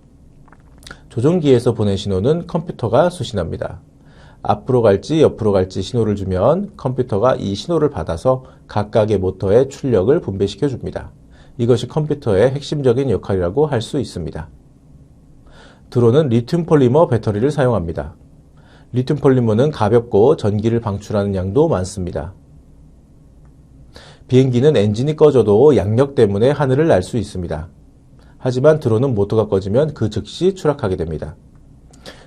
조종기에서 보낸 신호는 컴퓨터가 수신합니다. 앞으로 갈지 옆으로 갈지 신호를 주면 컴퓨터가 이 신호를 받아서 각각의 모터에 출력을 분배시켜 줍니다. 이것이 컴퓨터의 핵심적인 역할이라고 할 수 있습니다. 드론은 리튬 폴리머 배터리를 사용합니다. 리튬 폴리머는 가볍고 전기를 방출하는 양도 많습니다. 비행기는 엔진이 꺼져도 양력 때문에 하늘을 날 수 있습니다. 하지만 드론은 모터가 꺼지면 그 즉시 추락하게 됩니다.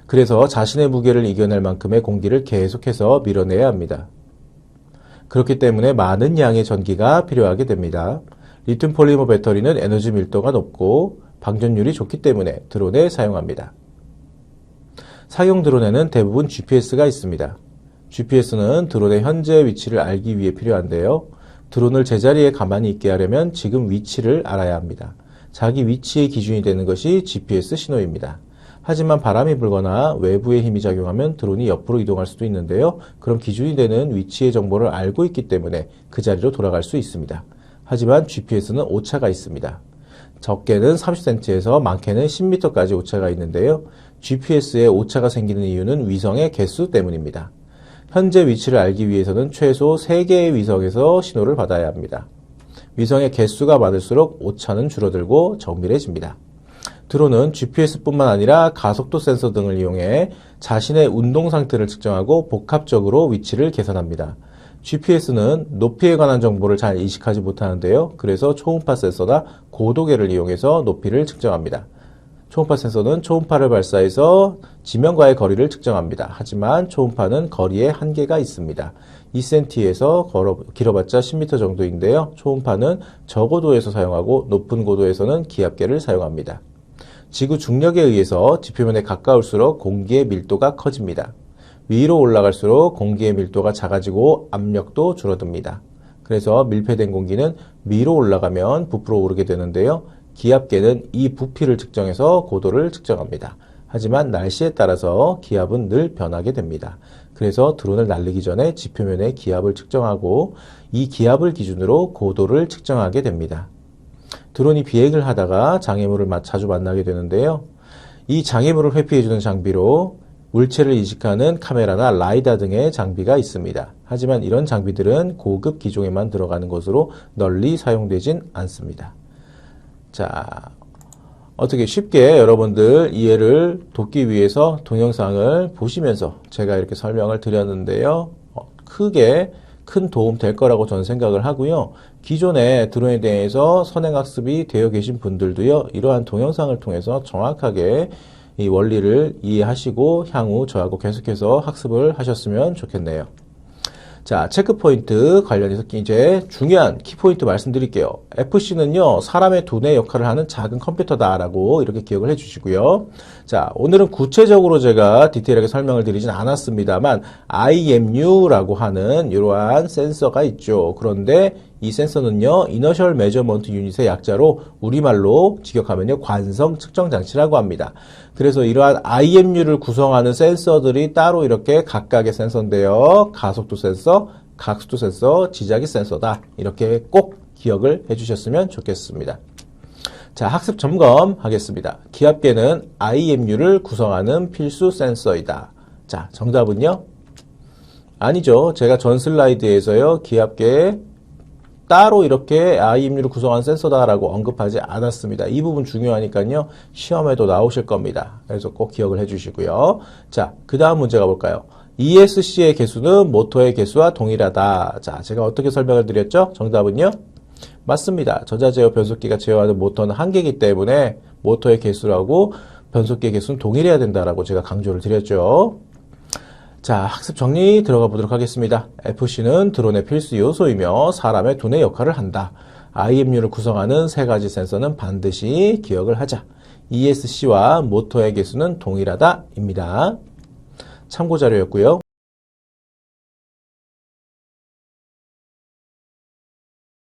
그래서 자신의 무게를 이겨낼 만큼의 공기를 계속해서 밀어내야 합니다. 그렇기 때문에 많은 양의 전기가 필요하게 됩니다. 리튬 폴리머 배터리는 에너지 밀도가 높고 방전율이 좋기 때문에 드론에 사용합니다. 상용 드론에는 대부분 GPS가 있습니다. GPS는 드론의 현재 위치를 알기 위해 필요한데요. 드론을 제자리에 가만히 있게 하려면 지금 위치를 알아야 합니다. 자기 위치의 기준이 되는 것이 GPS 신호입니다. 하지만 바람이 불거나 외부의 힘이 작용하면 드론이 옆으로 이동할 수도 있는데요. 그럼 기준이 되는 위치의 정보를 알고 있기 때문에 그 자리로 돌아갈 수 있습니다. 하지만 GPS는 오차가 있습니다. 적게는 30cm에서 많게는 10m까지 오차가 있는데요. GPS에 오차가 생기는 이유는 위성의 개수 때문입니다. 현재 위치를 알기 위해서는 최소 3개의 위성에서 신호를 받아야 합니다. 위성의 개수가 많을수록 오차는 줄어들고 정밀해집니다. 드론은 GPS뿐만 아니라 가속도 센서 등을 이용해 자신의 운동 상태를 측정하고 복합적으로 위치를 계산합니다. GPS는 높이에 관한 정보를 잘 인식하지 못하는데요. 그래서 초음파 센서나 고도계를 이용해서 높이를 측정합니다. 초음파 센서는 초음파를 발사해서 지면과의 거리를 측정합니다. 하지만 초음파는 거리에 한계가 있습니다. 2cm에서 길어봤자 10m 정도인데요. 초음파는 저고도에서 사용하고 높은 고도에서는 기압계를 사용합니다. 지구 중력에 의해서 지표면에 가까울수록 공기의 밀도가 커집니다. 위로 올라갈수록 공기의 밀도가 작아지고 압력도 줄어듭니다. 그래서 밀폐된 공기는 위로 올라가면 부풀어 오르게 되는데요. 기압계는 이 부피를 측정해서 고도를 측정합니다. 하지만 날씨에 따라서 기압은 늘 변하게 됩니다. 그래서 드론을 날리기 전에 지표면의 기압을 측정하고 이 기압을 기준으로 고도를 측정하게 됩니다. 드론이 비행을 하다가 장애물을 자주 만나게 되는데요. 이 장애물을 회피해주는 장비로 물체를 인식하는 카메라나 라이다 등의 장비가 있습니다. 하지만 이런 장비들은 고급 기종에만 들어가는 것으로 널리 사용되진 않습니다. 자, 어떻게 쉽게 여러분들 이해를 돕기 위해서 동영상을 보시면서 제가 이렇게 설명을 드렸는데요. 크게 큰 도움 될 거라고 저는 생각을 하고요. 기존에 드론에 대해서 선행학습이 되어 계신 분들도요. 이러한 동영상을 통해서 정확하게 이 원리를 이해하시고 향후 저하고 계속해서 학습을 하셨으면 좋겠네요. 자, 체크포인트 관련해서 이제 중요한 키포인트 말씀드릴게요. FC는요, 사람의 두뇌 역할을 하는 작은 컴퓨터다라고 이렇게 기억을 해주시고요. 자, 오늘은 구체적으로 제가 디테일하게 설명을 드리진 않았습니다만, IMU라고 하는 이러한 센서가 있죠. 그런데 이 센서는요, Inertial Measurement Unit의 약자로 우리말로 직역하면요, 관성 측정 장치라고 합니다. 그래서 이러한 IMU를 구성하는 센서들이 따로 이렇게 각각의 센서인데요. 가속도 센서, 각속도 센서, 지자기 센서다. 이렇게 꼭 기억을 해주셨으면 좋겠습니다. 자, 학습 점검 하겠습니다. 기압계는 IMU를 구성하는 필수 센서이다. 자, 정답은요? 아니죠. 제가 전 슬라이드에서요, 기압계에 따로 이렇게 IMU를 구성한 센서다라고 언급하지 않았습니다. 이 부분 중요하니까요. 시험에도 나오실 겁니다. 그래서 꼭 기억을 해주시고요. 자, 그 다음 문제가 볼까요? ESC의 개수는 모터의 개수와 동일하다. 자, 제가 어떻게 설명을 드렸죠? 정답은요? 맞습니다. 저자제어 변속기가 제어하는 모터는 한 개이기 때문에 모터의 개수라고 변속기의 개수는 동일해야 된다라고 제가 강조를 드렸죠. 자, 학습 정리 들어가 보도록 하겠습니다. FC는 드론의 필수 요소이며 사람의 두뇌 역할을 한다. IMU를 구성하는 세 가지 센서는 반드시 기억을 하자. ESC와 모터의 개수는 동일하다입니다. 참고 자료였고요.